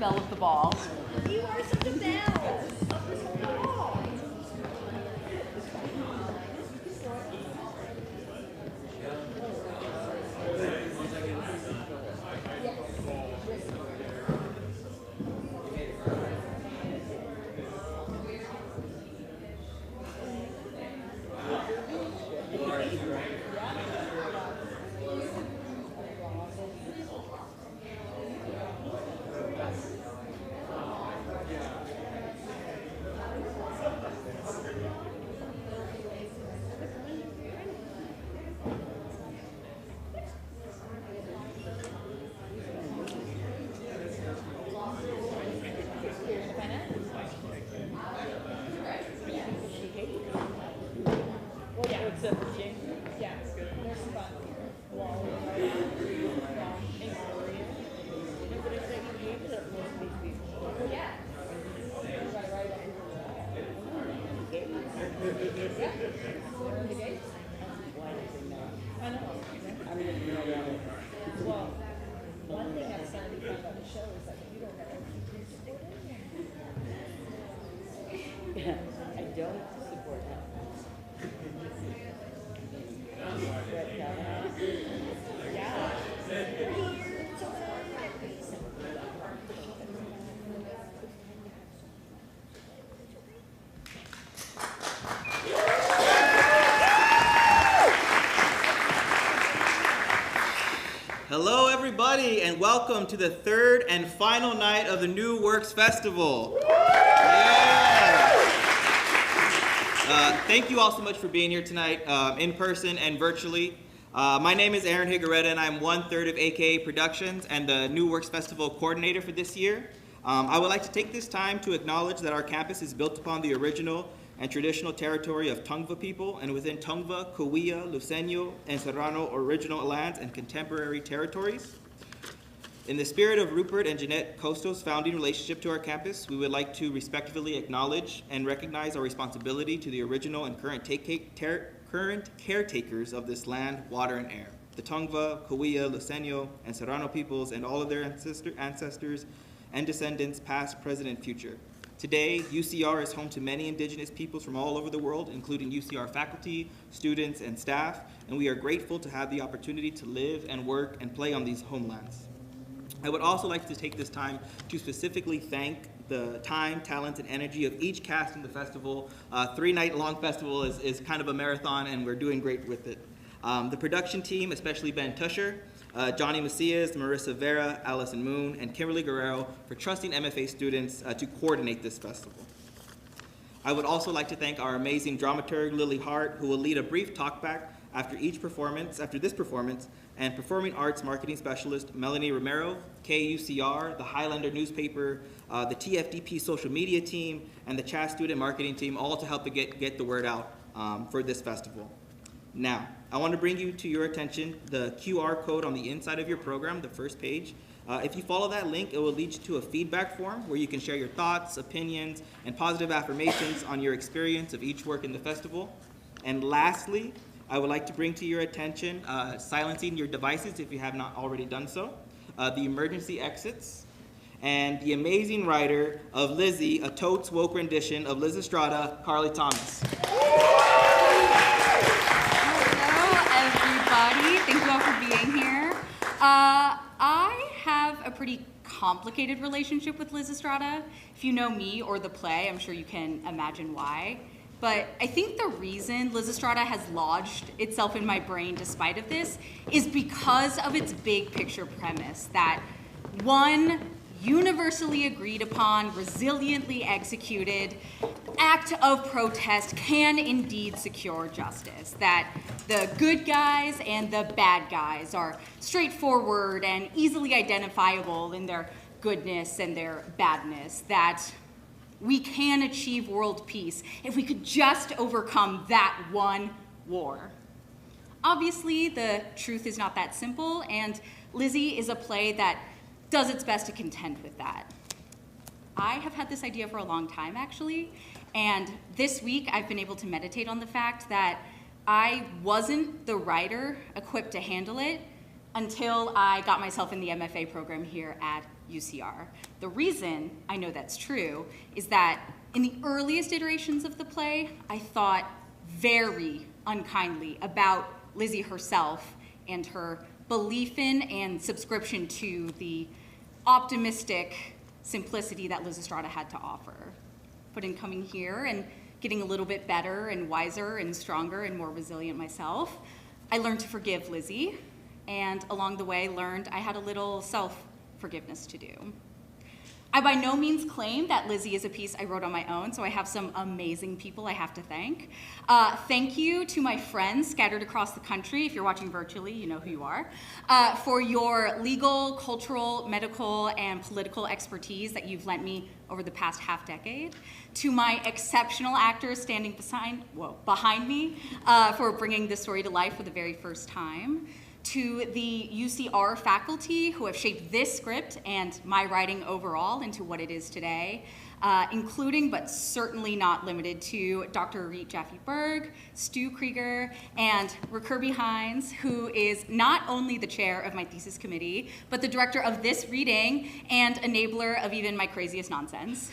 Belle of the ball. You are such a belle of this whole ball. Well, one thing I finally found on the show is that you don't know if you support it. I don't support that. Hello everybody, and welcome to the third and final night of the New Works Festival. Thank you all so much for being here tonight, in person and virtually. My name is Aaron Higuereta, and I'm 1/3 of AKA Productions and the New Works Festival coordinator for this year. I would like to take this time to acknowledge that our campus is built upon the original and traditional territory of Tongva people, and within Tongva, Cahuilla, Luiseño, and Serrano original lands and contemporary territories. In the spirit of Rupert and Jeanette Costo's founding relationship to our campus, we would like to respectfully acknowledge and recognize our responsibility to the original and current caretakers of this land, water, and air. The Tongva, Cahuilla, Luiseño, and Serrano peoples, and all of their ancestors and descendants, past, present, and future. Today, UCR is home to many indigenous peoples from all over the world, including UCR faculty, students, and staff, and we are grateful to have the opportunity to live and work and play on these homelands. I would also like to take this time to specifically thank the time, talent, and energy of each cast in the festival. 3-night-long festival is kind of a marathon, and we're doing great with it. The production team, especially Ben Tusher, Johnny Macias, Marissa Vera, Allison Moon, and Kimberly Guerrero for trusting MFA students to coordinate this festival. I would also like to thank our amazing dramaturg, Lily Hart, who will lead a brief talkback after this performance, and Performing Arts Marketing Specialist, Melanie Romero, KUCR, the Highlander newspaper, the TFDP social media team, and the CHAS student marketing team, all to help to get the word out for this festival. Now, I want to bring you to your attention the QR code on the inside of your program, the first page. If you follow that link, it will lead you to a feedback form where you can share your thoughts, opinions, and positive affirmations on your experience of each work in the festival. And lastly, I would like to bring to your attention silencing your devices if you have not already done so, the emergency exits, and the amazing writer of LIZZY, a TOTES woke rendition of LYSISTRATA, Carly Thomas. Thank you all for being here. I have a pretty complicated relationship with LYSISTRATA. If you know me or the play, I'm sure you can imagine why. But I think the reason LYSISTRATA has lodged itself in my brain despite of this is because of its big picture premise that one universally agreed upon, resiliently executed act of protest can indeed secure justice. That the good guys and the bad guys are straightforward and easily identifiable in their goodness and their badness. That we can achieve world peace if we could just overcome that one war. Obviously, the truth is not that simple, and LIZZY is a play that does its best to contend with that. I have had this idea for a long time, actually, and this week I've been able to meditate on the fact that I wasn't the writer equipped to handle it until I got myself in the MFA program here at UCR. The reason I know that's true is that in the earliest iterations of the play, I thought very unkindly about Lizzie herself and her belief in and subscription to the optimistic simplicity that LYSISTRATA had to offer. But in coming here and getting a little bit better and wiser and stronger and more resilient myself, I learned to forgive Lizzie, and along the way learned I had a little self-forgiveness to do. I by no means claim that LIZZY is a piece I wrote on my own, so I have some amazing people I have to thank. Thank you to my friends scattered across the country. If you're watching virtually, you know who you are. For your legal, cultural, medical, and political expertise that you've lent me over the past half-decade. To my exceptional actors standing behind me for bringing this story to life for the very first time. to the UCR faculty who have shaped this script and my writing overall into what it is today, including but certainly not limited to Dr. Reet Jaffe-Berg, Stu Krieger, and Rickerby Hinds, who is not only the chair of my thesis committee, but the director of this reading and enabler of even my craziest nonsense.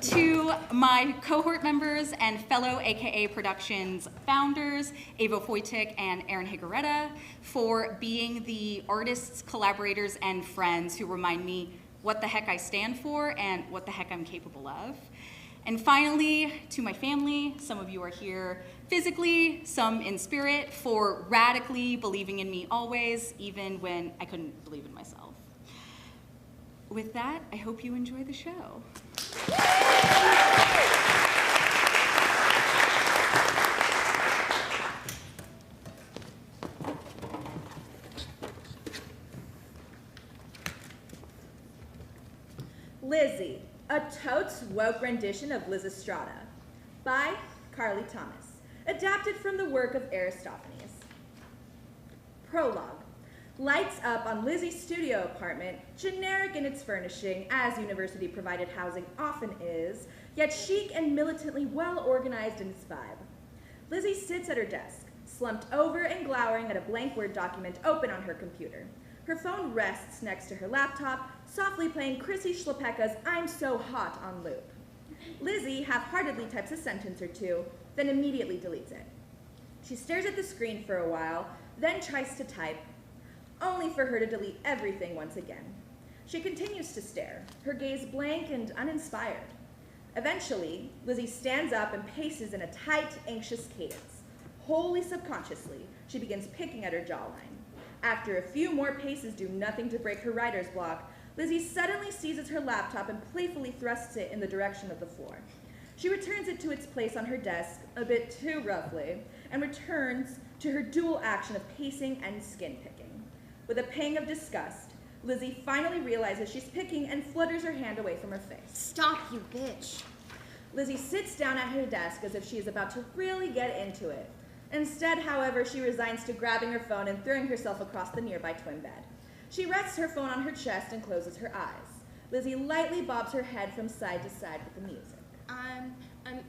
To my cohort members and fellow AKA Productions founders, Ava Foytik and Aaron Higuereta, for being the artists, collaborators, and friends who remind me what the heck I stand for and what the heck I'm capable of. And finally, to my family, some of you are here physically, some in spirit, for radically believing in me always, even when I couldn't believe in myself. With that, I hope you enjoy the show. Lizzy, a totes woke rendition of LYSISTRATA by Carly Thomas, adapted from the work of Aristophanes. Prologue. Lights up on Lizzie's studio apartment, generic in its furnishing, as university-provided housing often is, yet chic and militantly well-organized in its vibe. Lizzie sits at her desk, slumped over and glowering at a blank Word document open on her computer. Her phone rests next to her laptop, softly playing Chrissy Schlepecka's I'm So Hot on loop. Lizzie half-heartedly types a sentence or two, then immediately deletes it. She stares at the screen for a while, then tries to type, only for her to delete everything once again. She continues to stare, her gaze blank and uninspired. Eventually, Lizzie stands up and paces in a tight, anxious cadence. Wholly subconsciously, she begins picking at her jawline. After a few more paces do nothing to break her writer's block, Lizzie suddenly seizes her laptop and playfully thrusts it in the direction of the floor. She returns it to its place on her desk, a bit too roughly, and returns to her dual action of pacing and skin picking. With a pang of disgust, Lizzie finally realizes she's picking and flutters her hand away from her face. Stop, you bitch. Lizzie sits down at her desk as if she is about to really get into it. Instead, however, she resigns to grabbing her phone and throwing herself across the nearby twin bed. She rests her phone on her chest and closes her eyes. Lizzie lightly bobs her head from side to side with the music. I'm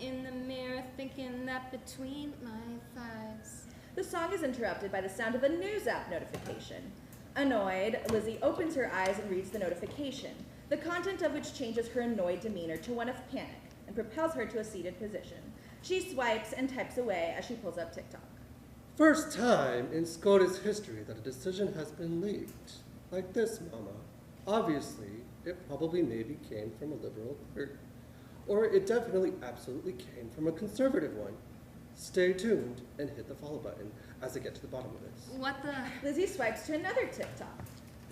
in the mirror thinking that between my thighs. The song is interrupted by the sound of a news app notification. Annoyed, Lizzie opens her eyes and reads the notification, the content of which changes her annoyed demeanor to one of panic and propels her to a seated position. She swipes and types away as she pulls up TikTok. First time in SCOTUS history that a decision has been leaked. Like this, Mama. Obviously, it probably maybe came from a liberal clerk. Or it definitely absolutely came from a conservative one. Stay tuned and hit the follow button as I get to the bottom of this. What the? Lizzie swipes to another TikTok.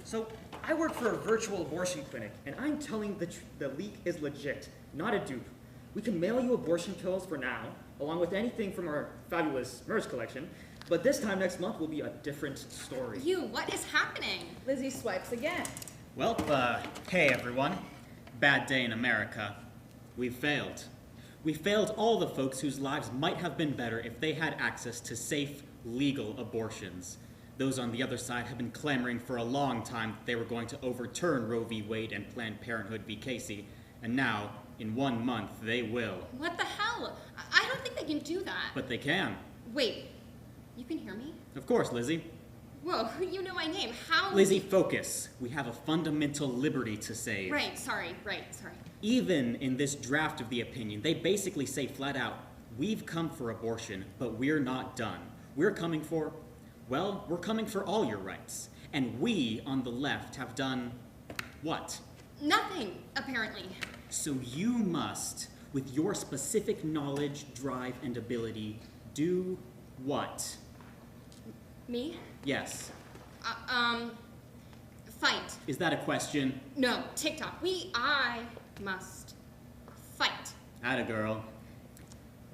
So, I work for a virtual abortion clinic, and I'm telling the leak is legit, not a dupe. We can mail you abortion pills for now, along with anything from our fabulous merch collection, but this time next month will be a different story. What is happening? Lizzie swipes again. Well, hey everyone. Bad day in America. We've failed. We failed all the folks whose lives might have been better if they had access to safe, legal abortions. Those on the other side have been clamoring for a long time that they were going to overturn Roe v. Wade and Planned Parenthood v. Casey, and now, in 1 month, they will. What the hell? I don't think they can do that. But they can. Wait, you can hear me? Of course, Lizzie. Whoa, you know my name. How? Lizzie, focus. We have a fundamental liberty to save. Right, sorry. Even in this draft of the opinion, they basically say flat out, we've come for abortion, but we're not done. We're coming for all your rights. And we, on the left, have done what? Nothing, apparently. So you must, with your specific knowledge, drive, and ability, do what? Me? Yes. Fight. Is that a question? No, TikTok. I must fight. Atta girl.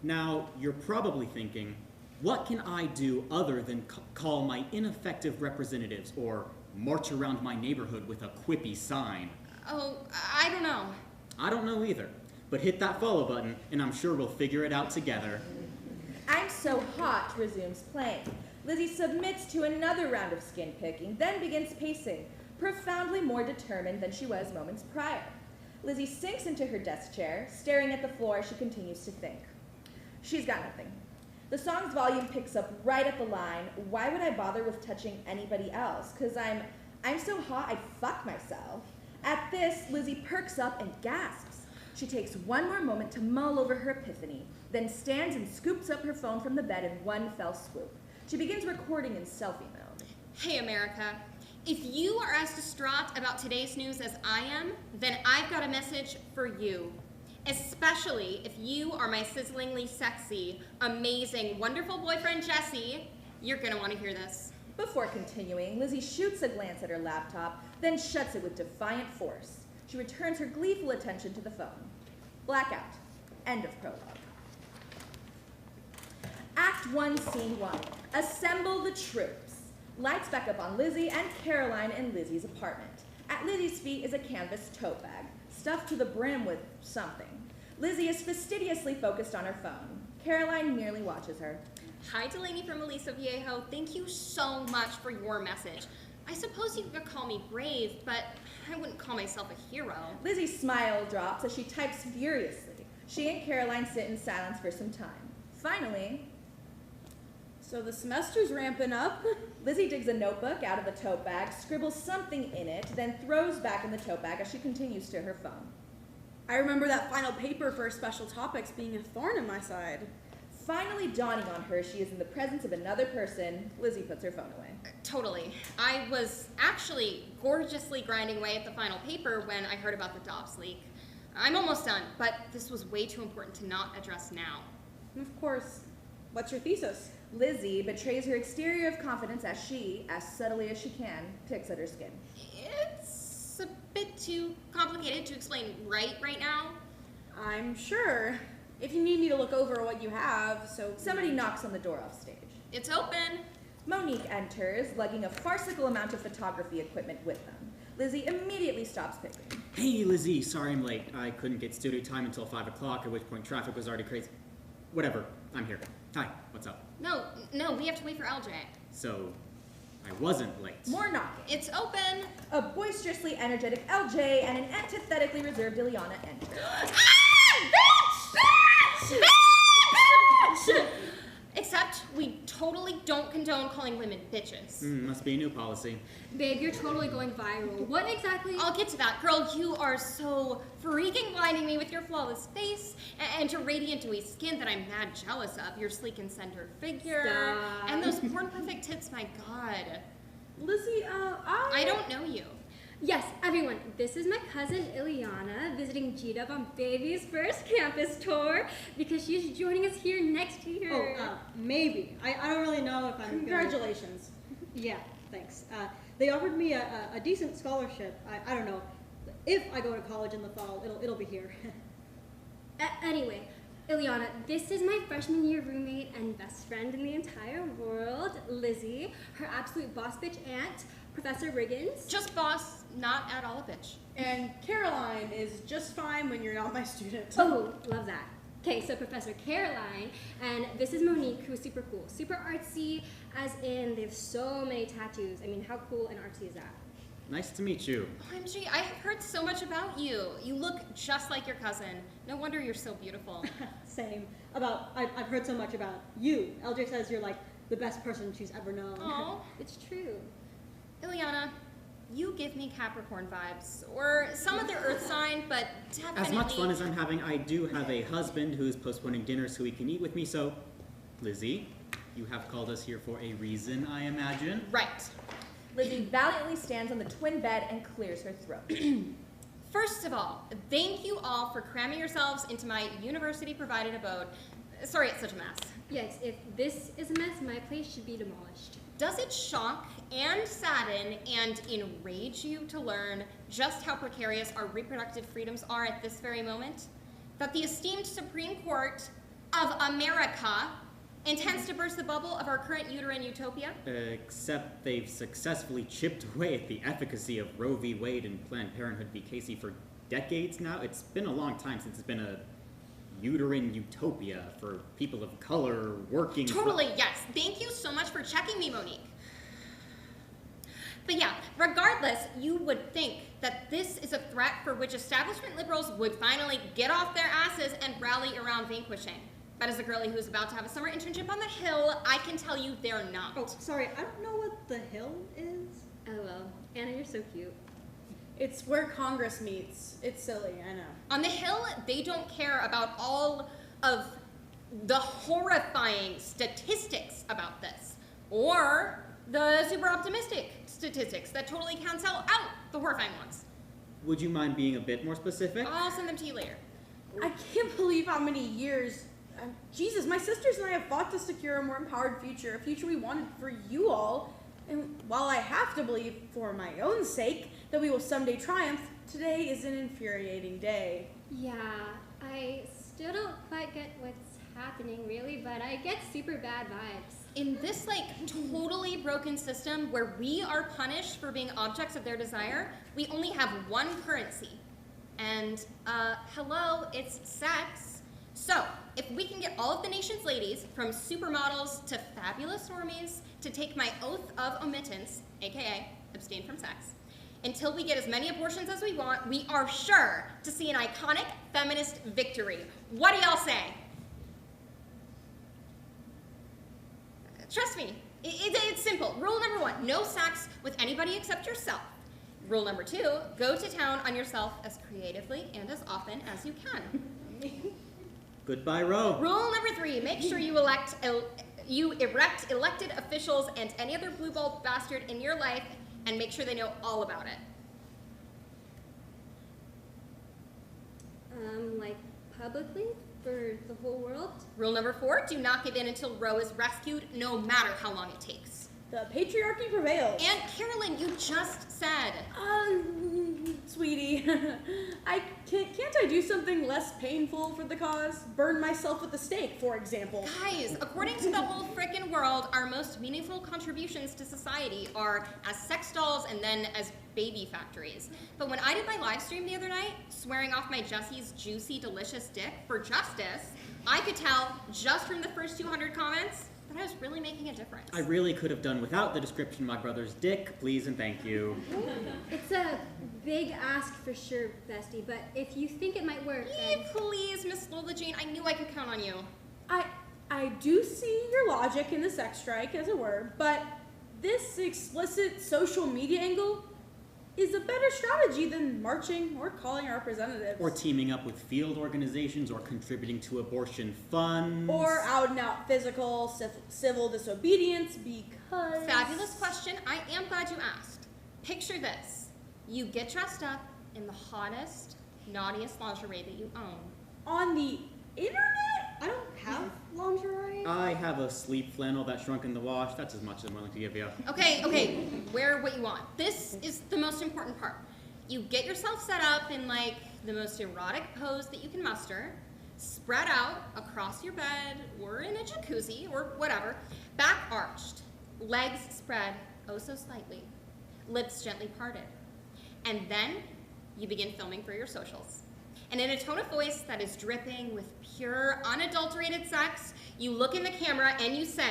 Now, you're probably thinking, what can I do other than call my ineffective representatives or march around my neighborhood with a quippy sign? Oh, I don't know. I don't know either, but hit that follow button and I'm sure we'll figure it out together. I'm So Hot resumes playing. Lizzie submits to another round of skin picking, then begins pacing, profoundly more determined than she was moments prior. Lizzie sinks into her desk chair, staring at the floor as she continues to think. She's got nothing. The song's volume picks up right at the line, "Why would I bother with touching anybody else? 'Cause I'm so hot I'd fuck myself." At this, Lizzie perks up and gasps. She takes one more moment to mull over her epiphany, then stands and scoops up her phone from the bed in one fell swoop. She begins recording in selfie mode. Hey, America. If you are as distraught about today's news as I am, then I've got a message for you. Especially if you are my sizzlingly sexy, amazing, wonderful boyfriend, Jesse, you're gonna want to hear this. Before continuing, Lizzie shoots a glance at her laptop, then shuts it with defiant force. She returns her gleeful attention to the phone. Blackout. End of prologue. Act 1, Scene 1. Assemble the troops. Lights back up on Lizzie and Caroline in Lizzie's apartment. At Lizzie's feet is a canvas tote bag, stuffed to the brim with something. Lizzie is fastidiously focused on her phone. Caroline merely watches her. Hi, Delaney from Elisa Viejo. Thank you so much for your message. I suppose you could call me brave, but I wouldn't call myself a hero. Lizzie's smile drops as she types furiously. She and Caroline sit in silence for some time. Finally, "So the semester's ramping up." Lizzie digs a notebook out of the tote bag, scribbles something in it, then throws back in the tote bag as she continues to her phone. "I remember that final paper for special topics being a thorn in my side." Finally dawning on her she is in the presence of another person, Lizzie puts her phone away. Totally. I was actually gorgeously grinding away at the final paper when I heard about the Dobbs leak. I'm almost done, but this was way too important to not address now. "Of course. What's your thesis?" Lizzie betrays her exterior of confidence as she, as subtly as she can, picks at her skin. It's a bit too complicated to explain right now. "I'm sure. If you need me to look over what you have, so..." Somebody knocks on the door off stage. It's open. Monique enters, lugging a farcical amount of photography equipment with them. Lizzie immediately stops picking. Hey, Lizzie, sorry I'm late. I couldn't get studio time until 5 o'clock, at which point traffic was already crazy. Whatever, I'm here. Hi, what's up? No, we have to wait for LJ. So, I wasn't late. More knocking. It's open. A boisterously energetic LJ and an antithetically reserved Ileana enter. Except we totally don't condone calling women bitches. Must be a new policy. Babe, you're totally going viral. What exactly? I'll get to that. Girl, you are so freaking blinding me with your flawless face and your radiant dewy skin that I'm mad jealous of. Your sleek and center figure. Stop. And those porn perfect tits, my god. "Lizzie, I don't know you. Yes, everyone, this is my cousin Ileana visiting G-Dub on Baby's first campus tour because she's joining us here next year. Maybe. I don't really know if I'm Congratulations." Yeah, thanks. They offered me a decent scholarship. I don't know. If I go to college in the fall, it'll be here. Anyway, Ileana, this is my freshman year roommate and best friend in the entire world, Lizzie, her absolute boss bitch aunt, Professor Riggins. Just boss, not at all a bitch. "And Caroline is just fine when you're not my student." Oh, love that. Okay, so Professor Caroline, and this is Monique, who's super cool. Super artsy, as in they have so many tattoos. I mean, how cool and artsy is that? Nice to meet you. OMG, I have heard so much about you. You look just like your cousin. No wonder you're so beautiful. Same. I've heard so much about you. LJ says you're like the best person she's ever known. Aw. It's true. Ileana, you give me Capricorn vibes, or some other Earth sign, but definitely... As much fun as I'm having, I do have a husband who's postponing dinner so he can eat with me, so, Lizzie, you have called us here for a reason, I imagine? Right. Lizzie valiantly stands on the twin bed and clears her throat. First of all, thank you all for cramming yourselves into my university-provided abode. Sorry it's such a mess. Yes, if this is a mess, my place should be demolished. Does it shock and sadden and enrage you to learn just how precarious our reproductive freedoms are at this very moment? That the esteemed Supreme Court of America intends to burst the bubble of our current uterine utopia? Except they've successfully chipped away at the efficacy of Roe v. Wade and Planned Parenthood v. Casey for decades now. It's been a long time since it's been a uterine utopia for people of color working. Totally, yes. Thank you so much for checking me, Monique. But yeah, regardless, you would think that this is a threat for which establishment liberals would finally get off their asses and rally around vanquishing. But as a girlie who's about to have a summer internship on the Hill, I can tell you they're not. Oh, sorry, I don't know what the Hill is. Oh well, Anna, you're so cute. It's where Congress meets. It's silly, I know. On the Hill, they don't care about all of the horrifying statistics about this, or the super optimistic statistics that totally cancel out the horrifying ones. Would you mind being a bit more specific? I'll send them to you later. I can't believe how many years. Jesus, my sisters and I have fought to secure a more empowered future, a future we wanted for you all. And while I have to believe, for my own sake, that we will someday triumph, today is an infuriating day. Yeah, I still don't quite get what's happening really, but I get super bad vibes. In this, like, totally broken system where we are punished for being objects of their desire, we only have one currency. And, hello, it's sex. So, if we can get all of the nation's ladies, from supermodels to fabulous normies, to take my oath of omittance, aka abstain from sex, until we get as many abortions as we want, we are sure to see an iconic feminist victory. What do y'all say? Trust me, it's simple. Rule number 1, no sex with anybody except yourself. Rule number 2, go to town on yourself as creatively and as often as you can. Goodbye, Ro. Rule number 3, make sure you erect elected officials and any other blue ball bastard in your life, and make sure they know all about it. Like publicly? For the whole world? Rule number 4, do not give in until Ro is rescued, no matter how long it takes. The patriarchy prevails. And Carolyn, you just said. Sweetie, can't I do something less painful for the cause? Burn myself at the stake, for example. Guys, according to the whole frickin' world, our most meaningful contributions to society are as sex dolls and then as baby factories. But when I did my live stream the other night, swearing off my Jesse's juicy, delicious dick for justice, I could tell just from the first 200 comments that I was really making a difference. I really could have done without the description of my brother's dick, please and thank you. It's a big ask for sure, bestie, but if you think it might work, then... Please, Miss Lola Jean, I knew I could count on you. I do see your logic in the sex strike, as it were, but this explicit social media angle is a better strategy than marching or calling our representatives. Or teaming up with field organizations or contributing to abortion funds. Or out and out physical, civil disobedience because... Fabulous question. I am glad you asked. Picture this. You get dressed up in the hottest, naughtiest lingerie that you own. On the internet? I don't have lingerie. I have a sleep flannel that shrunk in the wash. That's as much as I'm willing to give you. Okay, wear what you want. This is the most important part. You get yourself set up in, like, the most erotic pose that you can muster, spread out across your bed or in a jacuzzi or whatever, back arched, legs spread oh so slightly, lips gently parted. And then you begin filming for your socials. And in a tone of voice that is dripping with pure, unadulterated sex, you look in the camera and you say,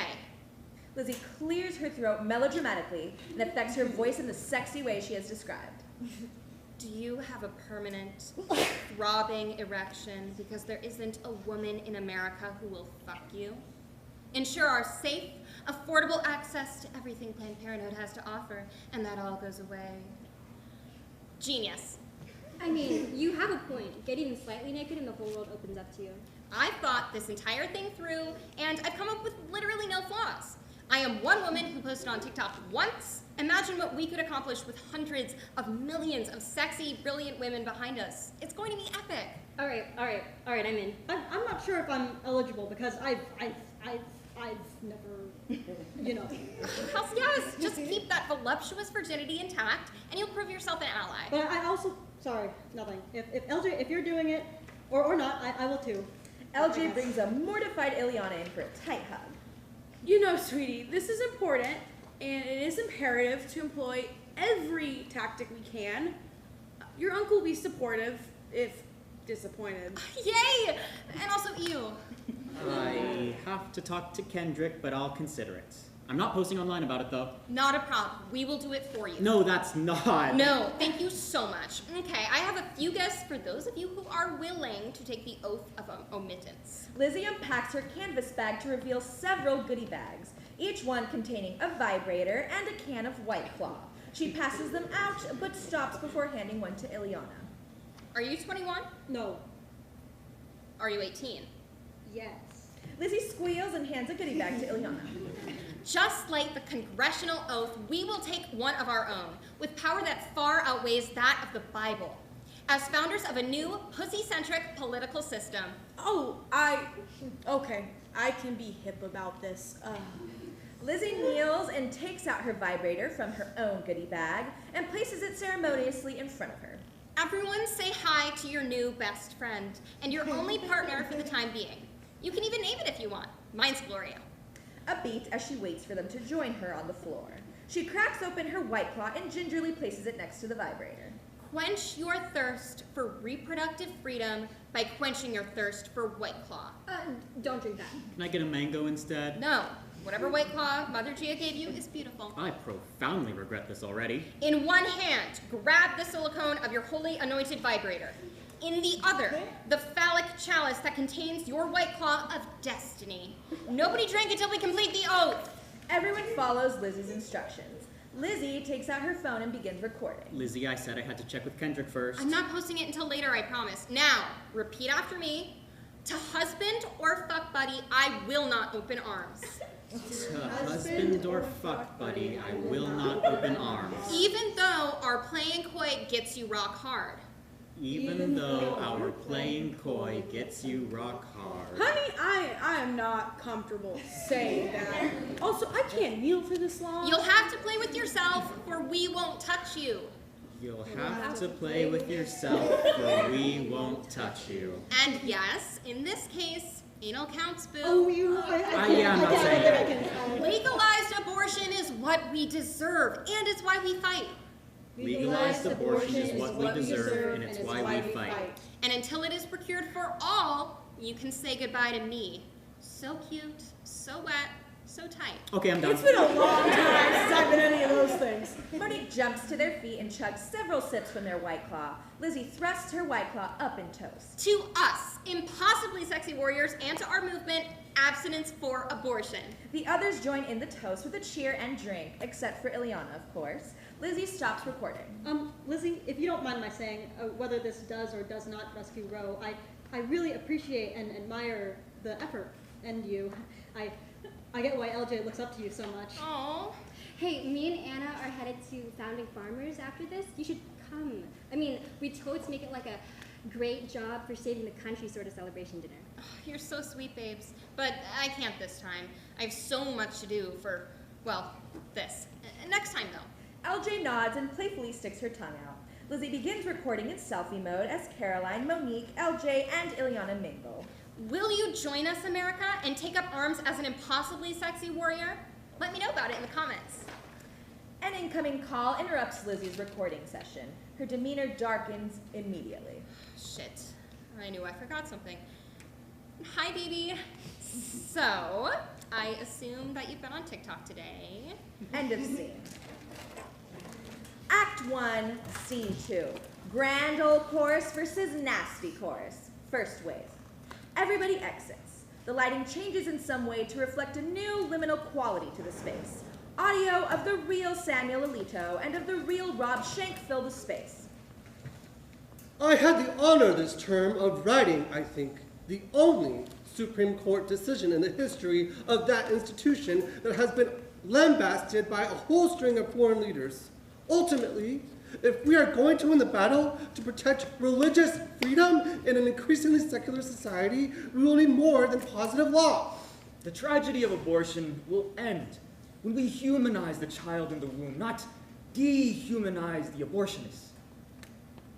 Lizzie clears her throat melodramatically and affects her voice in the sexy way she has described. do you have a permanent, throbbing erection because there isn't a woman in America who will fuck you? Ensure our safe, affordable access to everything Planned Parenthood has to offer, and that all goes away. Genius. I mean, you have a point. Get even slightly naked and the whole world opens up to you. I've thought this entire thing through, and I've come up with literally no flaws. I am one woman who posted on TikTok once. Imagine what we could accomplish with hundreds of millions of sexy, brilliant women behind us. It's going to be epic. All right, I'm in. I'm not sure if I'm eligible because I've never, you know. Hells yes, just keep that voluptuous virginity intact, and you'll prove yourself an ally. But I also, sorry, nothing. If LJ, if you're doing it, or not, I will too. LJ brings a mortified Ileana in for a tight hug. You know, sweetie, this is important, and it is imperative to employ every tactic we can. Your uncle will be supportive if disappointed. Yay! And also you. I have to talk to Kendrick, but I'll consider it. I'm not posting online about it, though. Not a problem. We will do it for you. No, that's not. No, thank you so much. Okay, I have a few guests for those of you who are willing to take the oath of omittance. Lizzie unpacks her canvas bag to reveal several goodie bags, each one containing a vibrator and a can of White Claw. She passes them out, but stops before handing one to Ileana. Are you 21? No. Are you 18? Yes. Lizzie squeals and hands a goodie bag to Ileana. Just like the congressional oath, we will take one of our own, with power that far outweighs that of the Bible. As founders of a new, pussy-centric political system. Oh, okay, I can be hip about this. Lizzie kneels and takes out her vibrator from her own goodie bag and places it ceremoniously in front of her. Everyone say hi to your new best friend, and your only partner for the time being. You can even name it if you want. Mine's Gloria. A beat as she waits for them to join her on the floor. She cracks open her White Claw and gingerly places it next to the vibrator. Quench your thirst for reproductive freedom by quenching your thirst for White Claw. Don't drink that. Can I get a mango instead? No, whatever White Claw Mother Gia gave you is beautiful. I profoundly regret this already. In one hand, grab the silicone of your holy anointed vibrator. In the other, the phallic chalice that contains your White Claw of destiny. Nobody drink until we complete the oath. Everyone follows Lizzie's instructions. Lizzie takes out her phone and begins recording. Lizzie, I said I had to check with Kendrick first. I'm not posting it until later, I promise. Now, repeat after me. To husband or fuck buddy, I will not open arms. To husband or fuck buddy, I will not open arms. Even though our playing coy gets you rock hard. Even though our playing coy gets you rock hard. Honey, I am not comfortable saying that. Also, I can't kneel for this long. You'll have to play with yourself, or we won't touch you. You'll have to play with yourself, or we won't touch you. And yes, in this case, anal counts, boo. Oh, yeah, I'm not saying that. Legalized abortion is what we deserve, and it's why we fight. Legalized abortion is what we deserve, and it's why we fight. And until it is procured for all, you can say goodbye to me. So cute, so wet, so tight. Okay, I'm done. It's been a long time since I've been any of those things. Monique jumps to their feet and chugs several sips from their White Claw. Lizzie thrusts her White Claw up in toast. To us, impossibly sexy warriors, and to our movement, abstinence for abortion. The others join in the toast with a cheer and drink, except for Ileana, of course. Lizzie stops recording. Lizzie, if you don't mind my saying, whether this does or does not rescue Roe, I really appreciate and admire the effort and you. I get why LJ looks up to you so much. Aww. Hey, me and Anna are headed to Founding Farmers after this. You should come. I mean, we totes make it like a great job for saving the country sort of celebration dinner. Oh, you're so sweet, babes. But I can't this time. I have so much to do for, well, this. Next time, though. LJ nods and playfully sticks her tongue out. Lizzie begins recording in selfie mode as Caroline, Monique, LJ, and Ileana mingle. Will you join us, America, and take up arms as an impossibly sexy warrior? Let me know about it in the comments. An incoming call interrupts Lizzie's recording session. Her demeanor darkens immediately. Shit. I knew I forgot something. Hi, baby. So, I assume that you've been on TikTok today. End of scene. Act 1, Scene 2. Grand old chorus versus nasty chorus. First wave. Everybody exits. The lighting changes in some way to reflect a new liminal quality to the space. Audio of the real Samuel Alito and of the real Rob Schenck fill the space. I had the honor this term of writing, I think, the only Supreme Court decision in the history of that institution that has been lambasted by a whole string of foreign leaders. Ultimately, if we are going to win the battle to protect religious freedom in an increasingly secular society, we will need more than positive law. The tragedy of abortion will end when we humanize the child in the womb, not dehumanize the abortionist.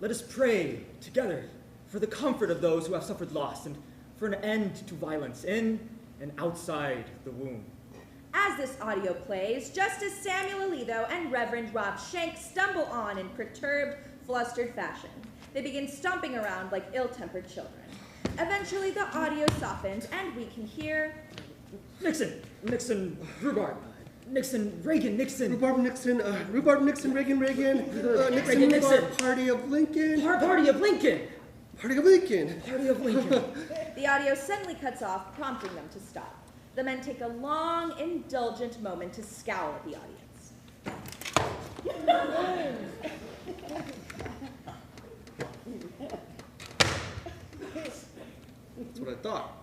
Let us pray together for the comfort of those who have suffered loss and for an end to violence in and outside the womb. As this audio plays, Justice Samuel Alito and Reverend Rob Schenck stumble on in perturbed, flustered fashion. They begin stomping around like ill-tempered children. Eventually, the audio softens, and we can hear... Nixon, rhubarb. Nixon, Reagan, Nixon. Rhubarb Nixon, Reagan, Nixon, rhubarb, Party of Lincoln. Party of Lincoln. Party of Lincoln. Party of Lincoln. The audio suddenly cuts off, prompting them to stop. The men take a long, indulgent moment to scowl at the audience. That's what I thought.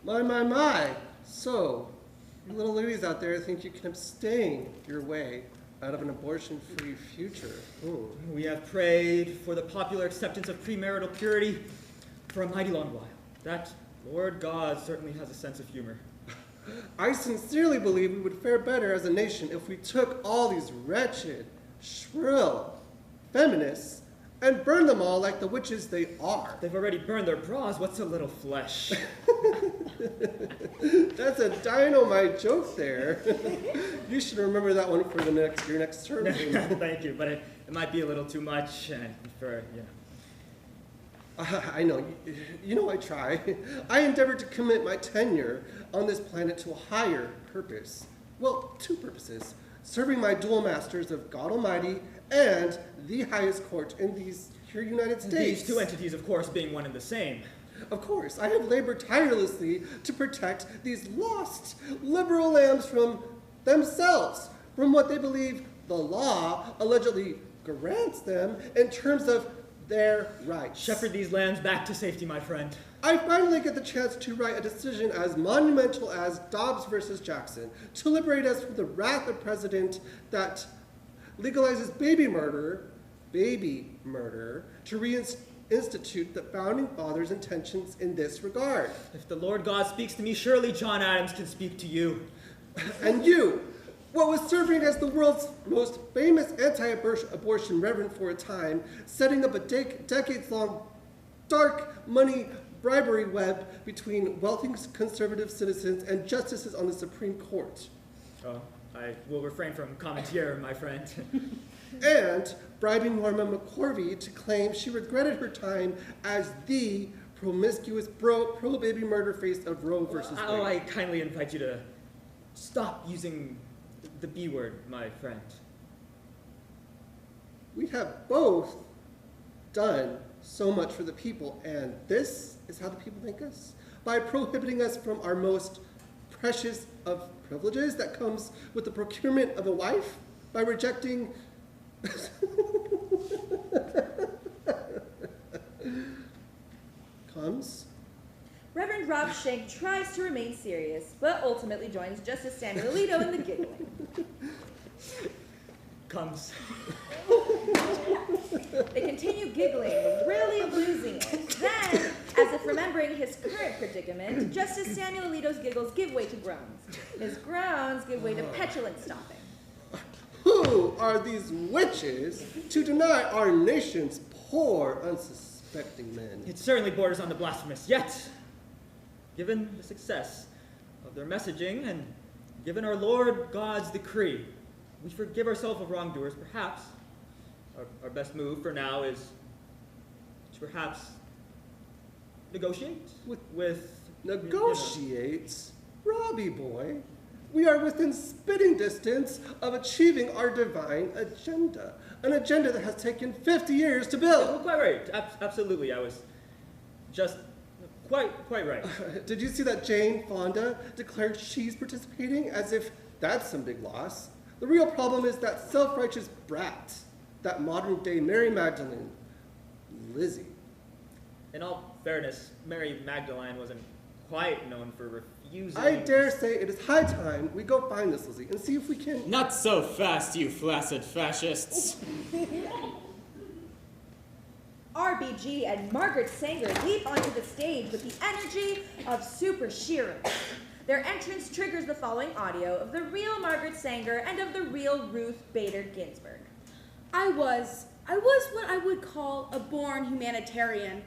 My. So, you little ladies out there think you can abstain your way out of an abortion-free future. Ooh. We have prayed for the popular acceptance of premarital purity for a mighty long while. That Lord God certainly has a sense of humor. I sincerely believe we would fare better as a nation if we took all these wretched, shrill feminists and burned them all like the witches they are. They've already burned their bras. What's a little flesh? That's a dynamite joke there. You should remember that one for your next term. Thank you, but it might be a little too much for, you know. I know. You know I try. I endeavor to commit my tenure on this planet to a higher purpose. Well, two purposes. Serving my dual masters of God Almighty and the highest court in these here United States. These two entities, of course, being one and the same. Of course, I have labored tirelessly to protect these lost liberal lambs from themselves, from what they believe the law allegedly grants them in terms of their rights. Shepherd these lambs back to safety, my friend. I finally get the chance to write a decision as monumental as Dobbs versus Jackson to liberate us from the wrath of precedent that legalizes baby murder, to reinstitute the founding fathers' intentions in this regard. If the Lord God speaks to me, surely John Adams can speak to you. And you, what was serving as the world's most famous anti-abortion reverend for a time, setting up a decades-long dark money bribery web between wealthy conservative citizens and justices on the Supreme Court. Oh, I will refrain from commentary, my friend. And bribing Norma McCorvey to claim she regretted her time as the promiscuous pro-baby murder face of Roe versus Wade. I kindly invite you to stop using the B word, my friend. We have both done so much for the people, and this is how the people thank us. By prohibiting us from our most precious of privileges that comes with the procurement of a wife, by rejecting comes. Reverend Rob Schenck tries to remain serious, but ultimately joins Justice Samuel Alito in the giggling. Comes. They continue giggling, really losing it. Then, as if remembering his current predicament, Justice Samuel Alito's giggles give way to groans. His groans give way to petulant stomping. Who are these witches to deny our nation's poor, unsuspecting men? It certainly borders on the blasphemous, yet, given the success of their messaging and given our Lord God's decree, we forgive ourselves of wrongdoers. Perhaps our best move for now is to perhaps negotiate with Negotiate? Robbie boy, we are within spitting distance of achieving our divine agenda, an agenda that has taken 50 years to build. Oh, quite right. Absolutely. I was just quite right. Did you see that Jane Fonda declared she's participating as if that's some big loss? The real problem is that self-righteous brat, that modern-day Mary Magdalene, Lizzie. In all fairness, Mary Magdalene wasn't quite known for refusing. I dare say it is high time we go find this Lizzie and see if we can... Not so fast, you flaccid fascists. RBG and Margaret Sanger leap onto the stage with the energy of super shearers. Their entrance triggers the following audio of the real Margaret Sanger and of the real Ruth Bader Ginsburg. I was what I would call a born humanitarian.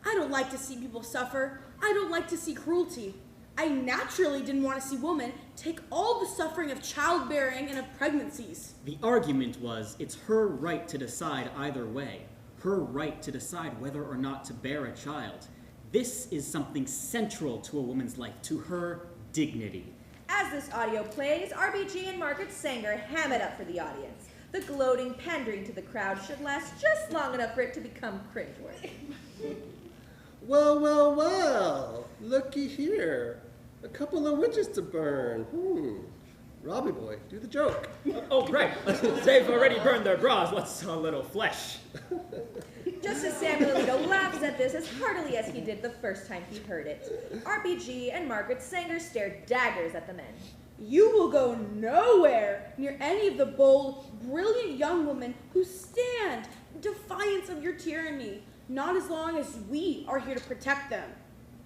I don't like to see people suffer. I don't like to see cruelty. I naturally didn't want to see women take all the suffering of childbearing and of pregnancies. The argument was it's her right to decide either way. Her right to decide whether or not to bear a child. This is something central to a woman's life, to her dignity. As this audio plays, RBG and Margaret Sanger ham it up for the audience. The gloating pandering to the crowd should last just long enough for it to become cringeworthy. Well, well, well, looky here. A couple of witches to burn. Robbie boy, do the joke. Oh, right. They've already burned their bras. What's a little flesh? Justice Samuel Alito laughs at this as heartily as he did the first time he heard it. RBG and Margaret Sanger stare daggers at the men. You will go nowhere near any of the bold, brilliant young women who stand in defiance of your tyranny, not as long as we are here to protect them.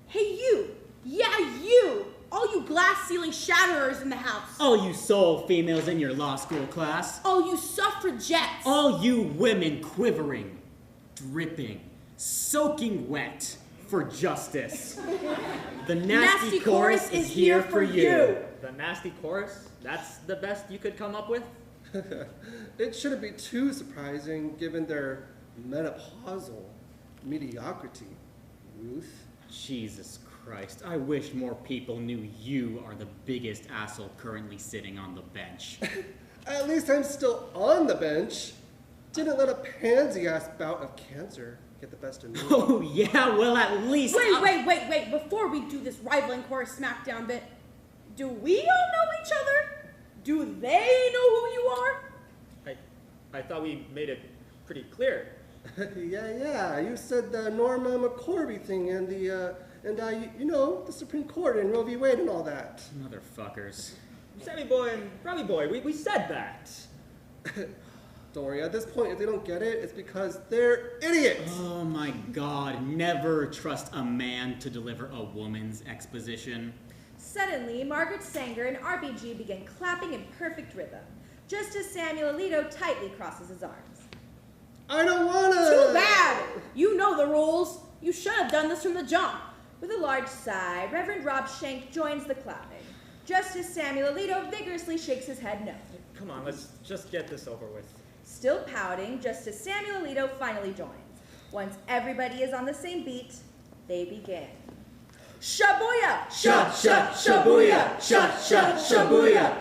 Hey, you! Yeah, you! All you glass ceiling shatterers in the house! All you soul females in your law school class. All you suffragettes! All you women quivering, dripping, soaking wet for justice. The nasty chorus is here for you. The nasty chorus? That's the best you could come up with? It shouldn't be too surprising given their menopausal mediocrity, Ruth. Jesus Christ, I wish more people knew you are the biggest asshole currently sitting on the bench. At least I'm still on the bench. Didn't let a pansy-ass bout of cancer get the best of me. Oh yeah, well at least Wait, before we do this rivaling chorus smackdown bit, do we all know each other? Do they know who you are? I thought we made it pretty clear. Yeah, you said the Norma McCorvey thing and the Supreme Court and Roe v. Wade and all that. Motherfuckers. Sammy boy and Robbie boy, we said that. Don't worry, at this point, if they don't get it, it's because they're idiots. Oh my God, never trust a man to deliver a woman's exposition. Suddenly, Margaret Sanger and RBG begin clapping in perfect rhythm, just as Samuel Alito tightly crosses his arms. I don't wanna! Too bad! You know the rules. You should have done this from the jump. With a large sigh, Reverend Rob Schenck joins the clapping, just as Samuel Alito vigorously shakes his head no. Come on, let's just get this over with. Still pouting, just as Samuel Alito finally joins. Once everybody is on the same beat, they begin. Shabuya! Shabuya! Shabuya!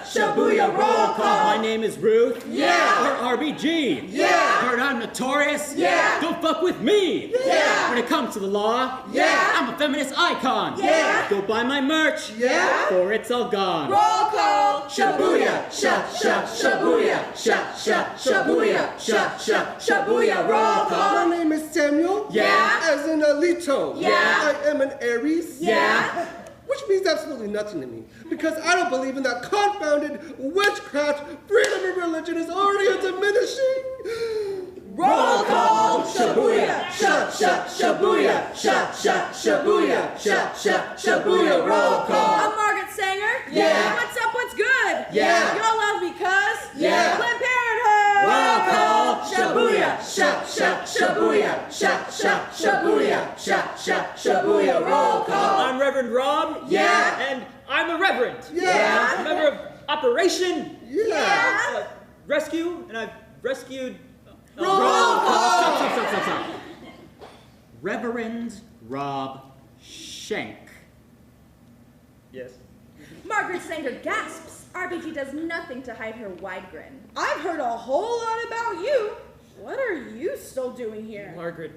Shabuya! Roll call! My name is Ruth. Yeah! Or RBG. Yeah! Heard I'm notorious. Yeah! Don't fuck with me. Yeah! When it comes to the law. Yeah! I'm a feminist icon. Yeah! Go buy my merch. Yeah! Or it's all gone. Roll call! Shabuya! Shabuya! Shabuya! Shabuya! Roll call! My name is Samuel. Yeah! As in Alito. Yeah! I am an Aries. Yeah! Which means absolutely nothing to me, because I don't believe in that confounded witchcraft. Freedom of religion is already a diminishing. Roll call! Shabuya! Shabuya! Shabuya! Roll call! I'm Margaret Sanger. Yeah. What's up? What's good? Yeah. Y'all love me, cuz? Yeah. Planned Parenthood. Roll call! Shabuya! Shabuya! Shabuya! Roll call! I'm Reverend Rob. Yeah. And I'm a reverend. Yeah. A member of Operation Yeah. Rescue, and I've rescued. Roll call! Stop. Reverend Rob Schenck. Yes. Margaret Sanger gasps. RBG does nothing to hide her wide grin. I've heard a whole lot about you. What are you still doing here? Margaret,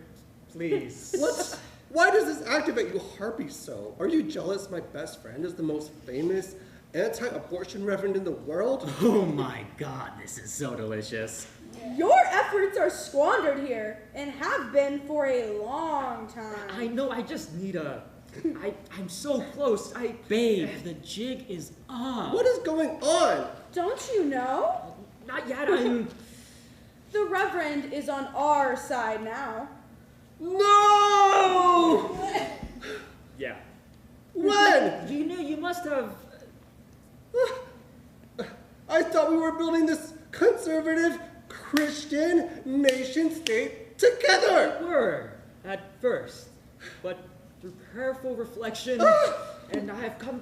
please. What? Why does this activate you harpy so? Are you jealous my best friend is the most famous anti-abortion reverend in the world? Oh my God, this is so delicious. Your efforts are squandered here and have been for a long time. I know, I just need I'm so close. Babe, the jig is up. What is going on? Don't you know? Not yet, I'm. The Reverend is on our side now. No! Yeah. When? You know, you must have. I thought we were building this conservative Christian nation state together. Were at first, but through prayerful reflection. And I've come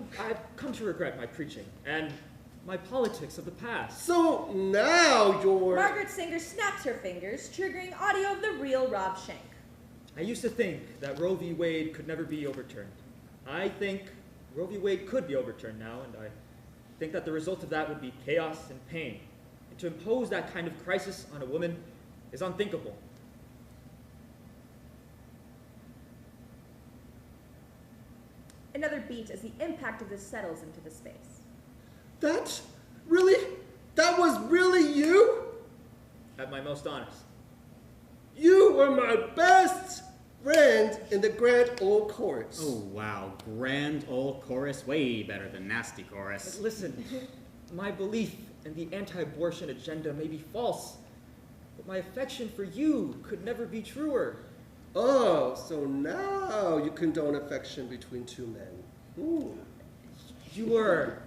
to regret my preaching and my politics of the past. So now you're... Margaret Singer snaps her fingers, triggering audio of the real Rob Schenk. I used to think that Roe v. Wade could never be overturned. I think Roe v. Wade could be overturned now, and I think that the result of that would be chaos and pain. And to impose that kind of crisis on a woman is unthinkable. Another beat as the impact of this settles into the space. That was really you? At my most honest. You were my best friend in the grand old chorus. Oh, wow. Grand old chorus. Way better than nasty chorus. But listen, my belief in the anti-abortion agenda may be false, but my affection for you could never be truer. Oh, so now you condone affection between two men. Ooh. You are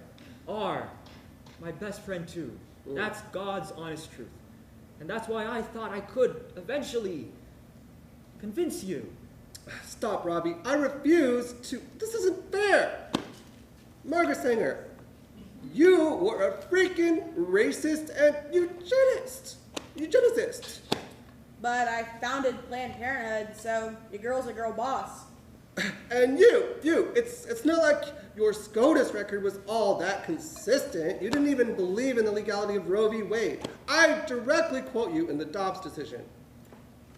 my best friend too. That's God's honest truth. And that's why I thought I could eventually convince you. Stop, Robbie. I refuse to. This isn't fair. Margaret Sanger, you were a freaking racist and eugenicist. But I founded Planned Parenthood, so your girl's a girl boss. And it's not like your SCOTUS record was all that consistent. You didn't even believe in the legality of Roe v. Wade. I directly quote you in the Dobbs decision.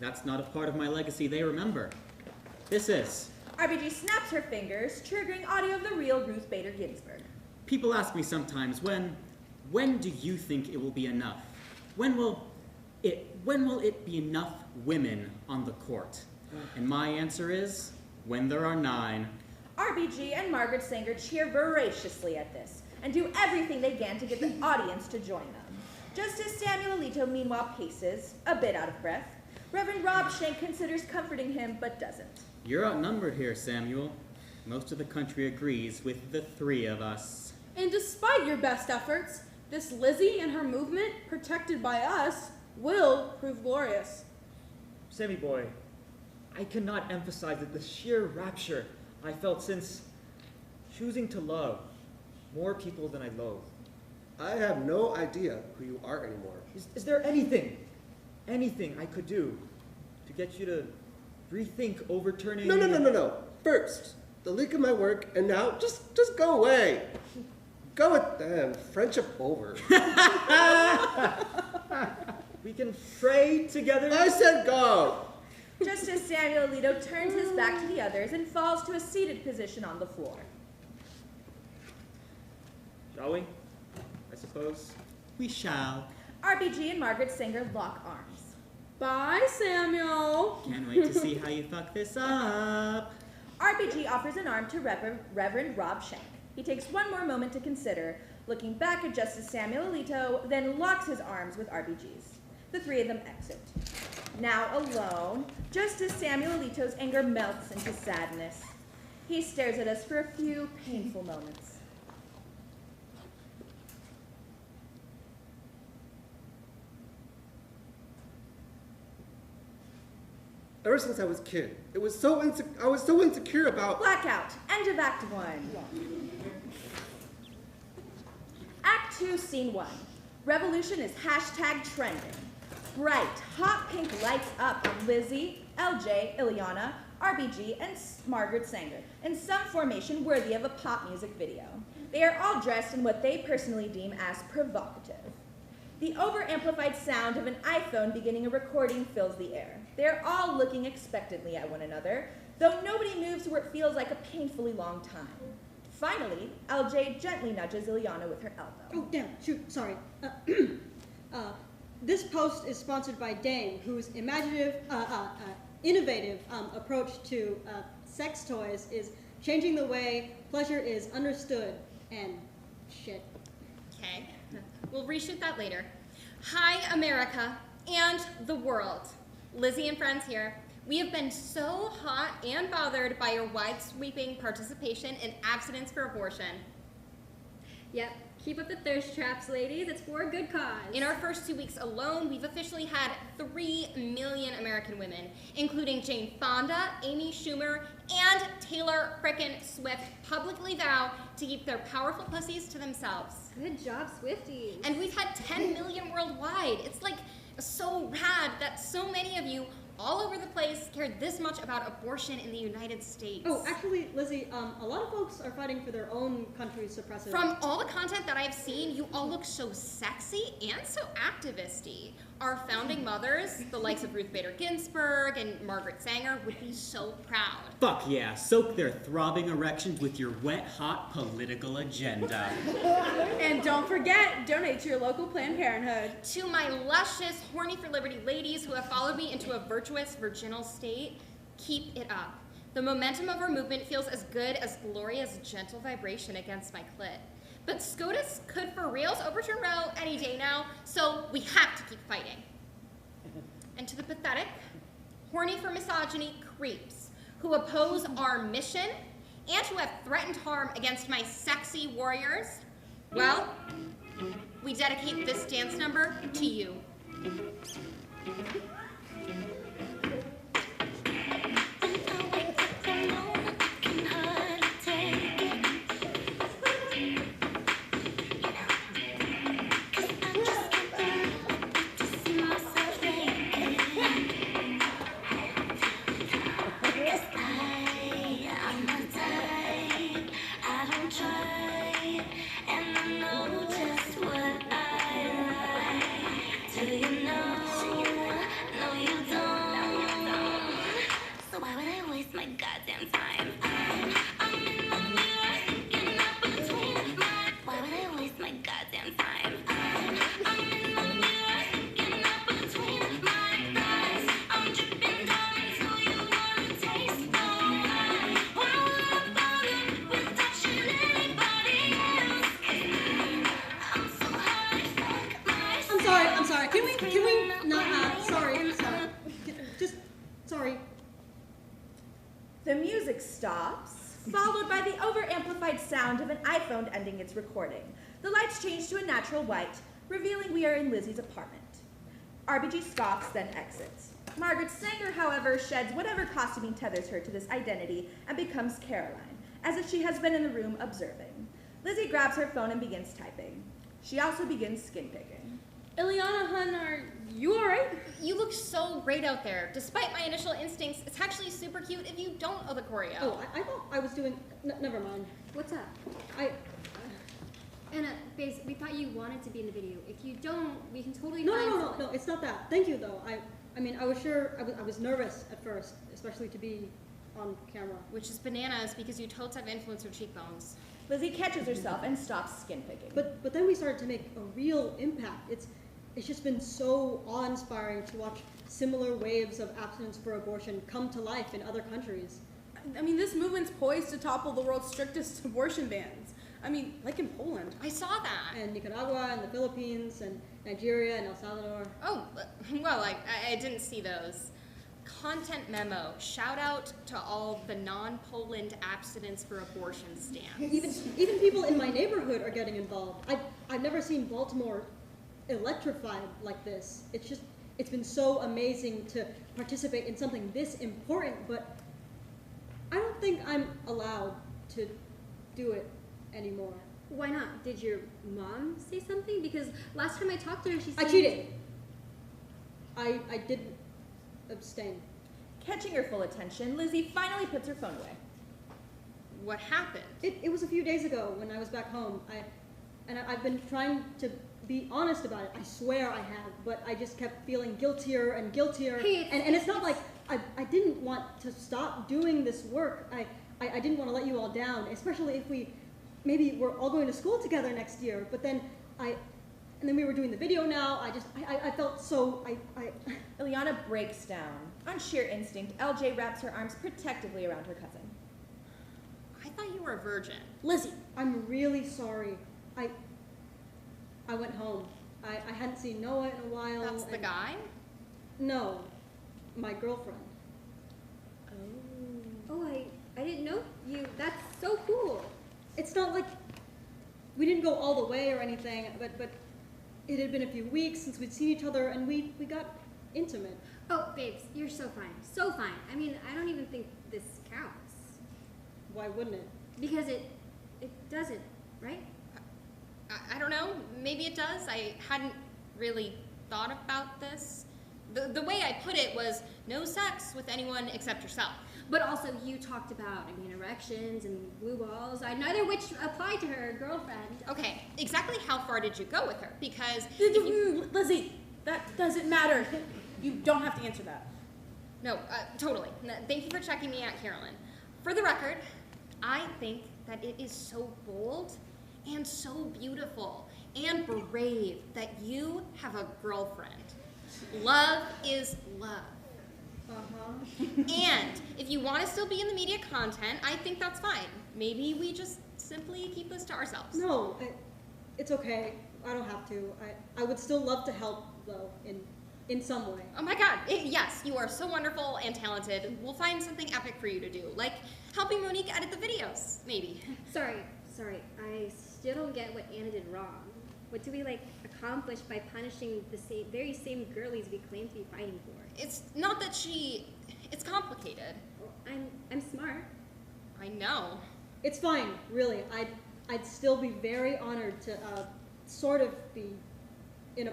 That's not a part of my legacy they remember. This is. RBG snaps her fingers, triggering audio of the real Ruth Bader Ginsburg. People ask me sometimes, when do you think it will be enough? When will it be enough women on the court? And my answer is, when there are 9. RBG and Margaret Sanger cheer voraciously at this, and do everything they can to get the audience to join them. Justice Samuel Alito meanwhile paces, a bit out of breath. Reverend Rob Schenk considers comforting him, but doesn't. You're outnumbered here, Samuel. Most of the country agrees with the 3 of us. And despite your best efforts, this Lizzie and her movement, protected by us, will prove glorious. Sammy boy, I cannot emphasize the sheer rapture I felt since choosing to love more people than I loathe. I have no idea who you are anymore. Is there anything I could do to get you to rethink overturning... No. First, the leak of my work, and now just go away. Go with them. Friendship over. We can pray together. I said go. Justice Samuel Alito turns his back to the others and falls to a seated position on the floor. Shall we? I suppose. We shall. RBG and Margaret Sanger lock arms. Bye, Samuel. Can't wait to see how you fuck this up. RBG offers an arm to Reverend Rob Schenk. He takes one more moment to consider, looking back at Justice Samuel Alito, then locks his arms with RBG's. The 3 of them exit. Now alone, Justice Samuel Alito's anger melts into sadness. He stares at us for a few painful moments. Ever since I was a kid, I was so insecure about... Blackout. End of Act 1. Act 2, Scene 1. Revolution is #trending. Bright, hot pink lights up on Lizzie, LJ, Ileana, RBG, and Margaret Sanger in some formation worthy of a pop music video. They are all dressed in what they personally deem as provocative. The over-amplified sound of an iPhone beginning a recording fills the air. They are all looking expectantly at one another, though nobody moves where it feels like a painfully long time. Finally, LJ gently nudges Ileana with her elbow. Oh, damn, shoot, sorry. This post is sponsored by Dane, whose innovative approach to sex toys is changing the way pleasure is understood and shit. Okay, we'll reshoot that later. Hi, America and the world. Lizzie and friends here. We have been so hot and bothered by your wide-sweeping participation in abstinence for abortion. Yep, keep up the thirst traps, ladies. It's for a good cause. In our first 2 weeks alone, we've officially had 3 million American women, including Jane Fonda, Amy Schumer, and Taylor frickin' Swift, publicly vow to keep their powerful pussies to themselves. Good job, Swifties. And we've had 10 million worldwide. It's like so rad that so many of you all over the place care this much about abortion in the United States. Oh, actually, Lizzie, a lot of folks are fighting for their own country's suppressive. From all the content that I've seen, you all look so sexy and so activist-y. Our founding mothers, the likes of Ruth Bader Ginsburg and Margaret Sanger, would be so proud. Fuck yeah, soak their throbbing erections with your wet, hot political agenda. And don't forget, donate to your local Planned Parenthood. To my luscious, horny for liberty ladies who have followed me into a virtuous, virginal state, keep it up. The momentum of our movement feels as good as Gloria's gentle vibration against my clit. But SCOTUS could for reals overturn Roe any day now, so we have to keep fighting. And to the pathetic, horny for misogyny creeps who oppose our mission and who have threatened harm against my sexy warriors, well, we dedicate this dance number to you. The music stops, followed by the over-amplified sound of an iPhone ending its recording. The lights change to a natural white, revealing we are in Lizzie's apartment. RBG scoffs, then exits. Margaret Sanger, however, sheds whatever costuming tethers her to this identity and becomes Caroline, as if she has been in the room observing. Lizzie grabs her phone and begins typing. She also begins skin picking. Ileana, hun, are you alright? You look so great out there. Despite my initial instincts, it's actually super cute if you don't know the choreo. Oh, I thought I was doing... never mind. What's up? Anna, Biz, we thought you wanted to be in the video. If you don't, we can totally No, it's not that. Thank you, though. I mean, I was sure... I was nervous at first, especially to be on camera. Which is bananas, because you totes have influencer cheekbones. Lizzie catches herself and stops skin picking. But then we started to make a real impact. It's just been so awe-inspiring to watch similar waves of abstinence for abortion come to life in other countries. I mean, this movement's poised to topple the world's strictest abortion bans. I mean, like in Poland. I saw that. And Nicaragua, and the Philippines, and Nigeria, and El Salvador. Oh, well, I didn't see those. Content memo. Shout out to all the non-Poland abstinence for abortion stands. Even people in my neighborhood are getting involved. I've never seen Baltimore electrified like this. It's been so amazing to participate in something this important, but I don't think I'm allowed to do it anymore. Why not? Did your mom say something? Because last time I talked to her, she said... I cheated. I didn't abstain. Catching her full attention, Lizzie finally puts her phone away. What happened? It was a few days ago when I was back home. I've been trying to be honest about it. I swear I have, but I just kept feeling guiltier and guiltier. Hey, and it's not like I didn't want to stop doing this work. I didn't want to let you all down, especially if maybe we're all going to school together next year. But then we were doing the video now. I felt so, Ileana breaks down. On sheer instinct, LJ wraps her arms protectively around her cousin. I thought you were a virgin. Lizzie, I'm really sorry. I went home. I hadn't seen Noah in a while. That's the guy? No, my girlfriend. Oh, I didn't know you. That's so cool. It's not like we didn't go all the way or anything, but it had been a few weeks since we'd seen each other, and we got intimate. Oh, babes, you're so fine. So fine. I mean, I don't even think this counts. Why wouldn't it? Because it doesn't, right? I don't know. Maybe it does. I hadn't really thought about this. The way I put it was no sex with anyone except yourself. But also, you talked about, erections and blue balls, neither of which applied to her girlfriend. Okay, exactly how far did you go with her? Because Lizzie, that doesn't matter. You don't have to answer that. No, totally. Thank you for checking me out, Carolyn. For the record, I think that it is so bold and so beautiful and brave that you have a girlfriend. Love is love. And if you want to still be in the media content, I think that's fine. Maybe we just simply keep this to ourselves. No, it's okay. I don't have to. I would still love to help, though, in some way. Oh my god, yes, you are so wonderful and talented. We'll find something epic for you to do, like helping Monique edit the videos, maybe. Sorry, I still don't get what Anna did wrong. What do we, accomplish by punishing the very same girlies we claim to be fighting for? It's not that it's complicated. Well, I'm smart. I know. It's fine, really. I'd still be very honored to sort of be in a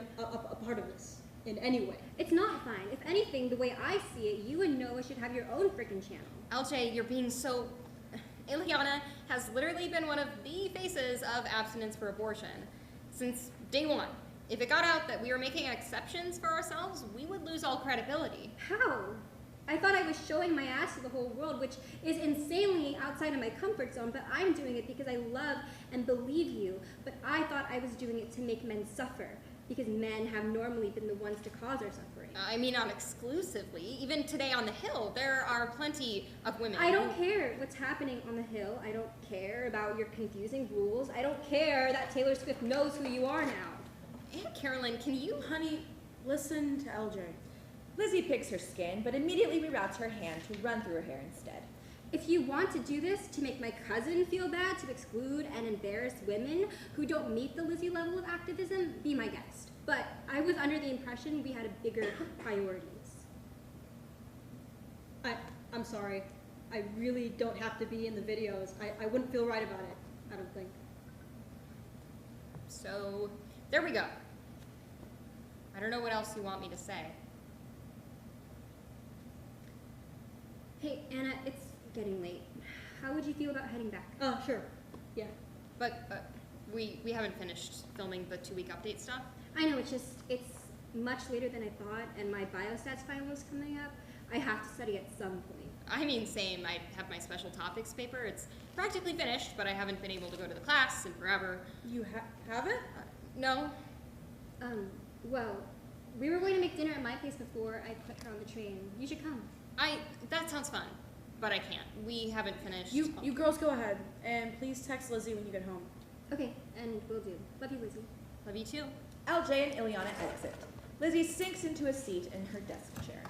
part of this in any way. It's not fine. If anything, the way I see it, you and Noah should have your own freaking channel. LJ, you're being so... Ileana has literally been one of the faces of abstinence for abortion since day one. If it got out that we were making exceptions for ourselves, we would lose all credibility. How? I thought I was showing my ass to the whole world, which is insanely outside of my comfort zone, but I'm doing it because I love and believe you. But I thought I was doing it to make men suffer, because men have normally been the ones to cause our suffering. I mean, not exclusively. Even today on the Hill, there are plenty of women. I don't care what's happening on the Hill. I don't care about your confusing rules. I don't care that Taylor Swift knows who you are now. Aunt Carolyn, can you... Honey, listen to LJ. Lizzie picks her skin, but immediately reroutes her hand to run through her hair instead. If you want to do this to make my cousin feel bad, to exclude and embarrass women who don't meet the Lizzie level of activism, be my guest. But I was under the impression we had bigger priorities. I'm sorry. I really don't have to be in the videos. I wouldn't feel right about it, I don't think. So, there we go. I don't know what else you want me to say. Hey, Anna, it's getting late. How would you feel about heading back? Sure. Yeah. But we haven't finished filming the 2-week update stuff. I know, it's much later than I thought, and my biostats final is coming up. I have to study at some point. I mean, same. I have my special topics paper. It's practically finished, but I haven't been able to go to the class in forever. You haven't? No. Well, we were going to make dinner at my place before I put her on the train. You should come. That sounds fun, but I can't. We haven't finished. You girls go ahead, and please text Lizzie when you get home. Okay, and will do. Love you, Lizzie. Love you too. LJ and Ileana exit. Lizzie sinks into a seat in her desk chair.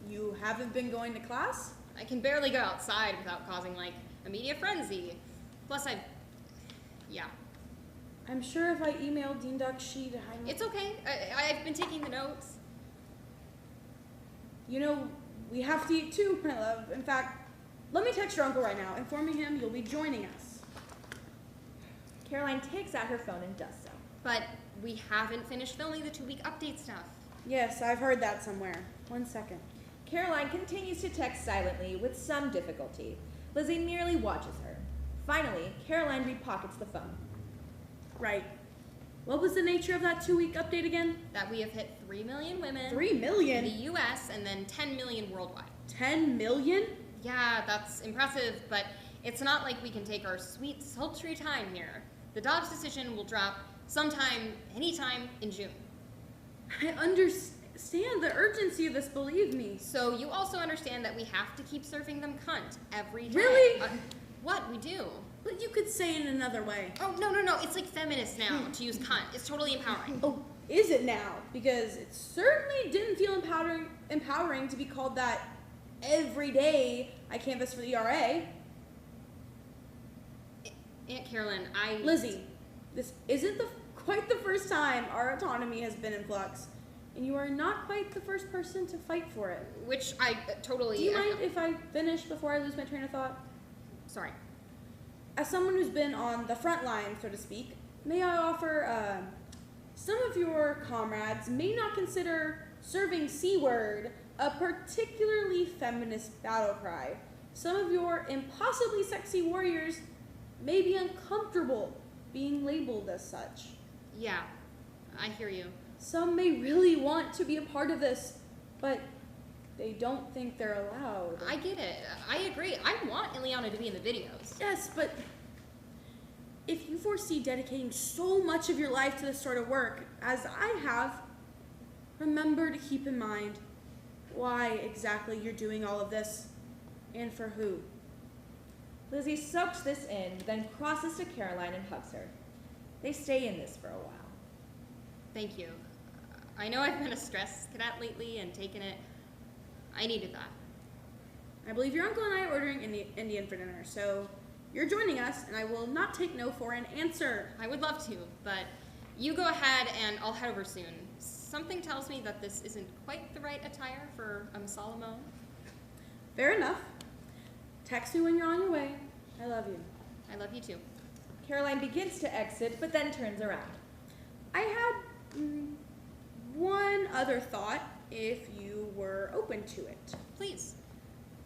You haven't been going to class? I can barely go outside without causing, a media frenzy. Plus, yeah. I'm sure if I emailed Dean Duck, she'd hide me. It's okay. I've been taking the notes. You know, we have to eat too, my love. In fact, let me text your uncle right now, informing him you'll be joining us. Caroline takes out her phone and does so. But we haven't finished filming the 2-week update stuff. Yes, I've heard that somewhere. 1 second. Caroline continues to text silently with some difficulty. Lizzie merely watches her. Finally, Caroline repockets the phone. Right. What was the nature of that 2-week update again? That we have hit 3 million women 3 million? in the US and then 10 million worldwide. 10 million? Yeah, that's impressive, but it's not like we can take our sweet, sultry time here. The Dobbs decision will drop sometime, anytime in June. I understand the urgency of this, believe me. So you also understand that we have to keep serving them cunt every day. Really? What? We do. But you could say it in another way. Oh, no. It's like feminist now to use cunt. It's totally empowering. Oh, is it now? Because it certainly didn't feel empowering to be called that every day I canvass for the RA. Aunt Carolyn, Lizzie, this isn't quite the first time our autonomy has been in flux, and you are not quite the first person to fight for it. Which I totally... Do you mind if I finish before I lose my train of thought? Sorry. As someone who's been on the front line, so to speak, may I offer, some of your comrades may not consider serving C-word a particularly feminist battle cry. Some of your impossibly sexy warriors may be uncomfortable being labeled as such. Yeah, I hear you. Some may really want to be a part of this, but they don't think they're allowed. I get it. I agree. I want Ileana to be in the videos. Yes, but if you foresee dedicating so much of your life to this sort of work, as I have, remember to keep in mind why exactly you're doing all of this, and for who. Lizzie soaks this in, then crosses to Caroline and hugs her. They stay in this for a while. Thank you. I know I've been a stress cadet lately and taken it. I needed that. I believe your uncle and I are ordering Indian for dinner, so you're joining us, and I will not take no for an answer. I would love to, but you go ahead and I'll head over soon. Something tells me that this isn't quite the right attire for a Salomon. Fair enough. Text me when you're on your way. I love you. I love you too. Caroline begins to exit, but then turns around. I had one other thought, if you were open to it. Please.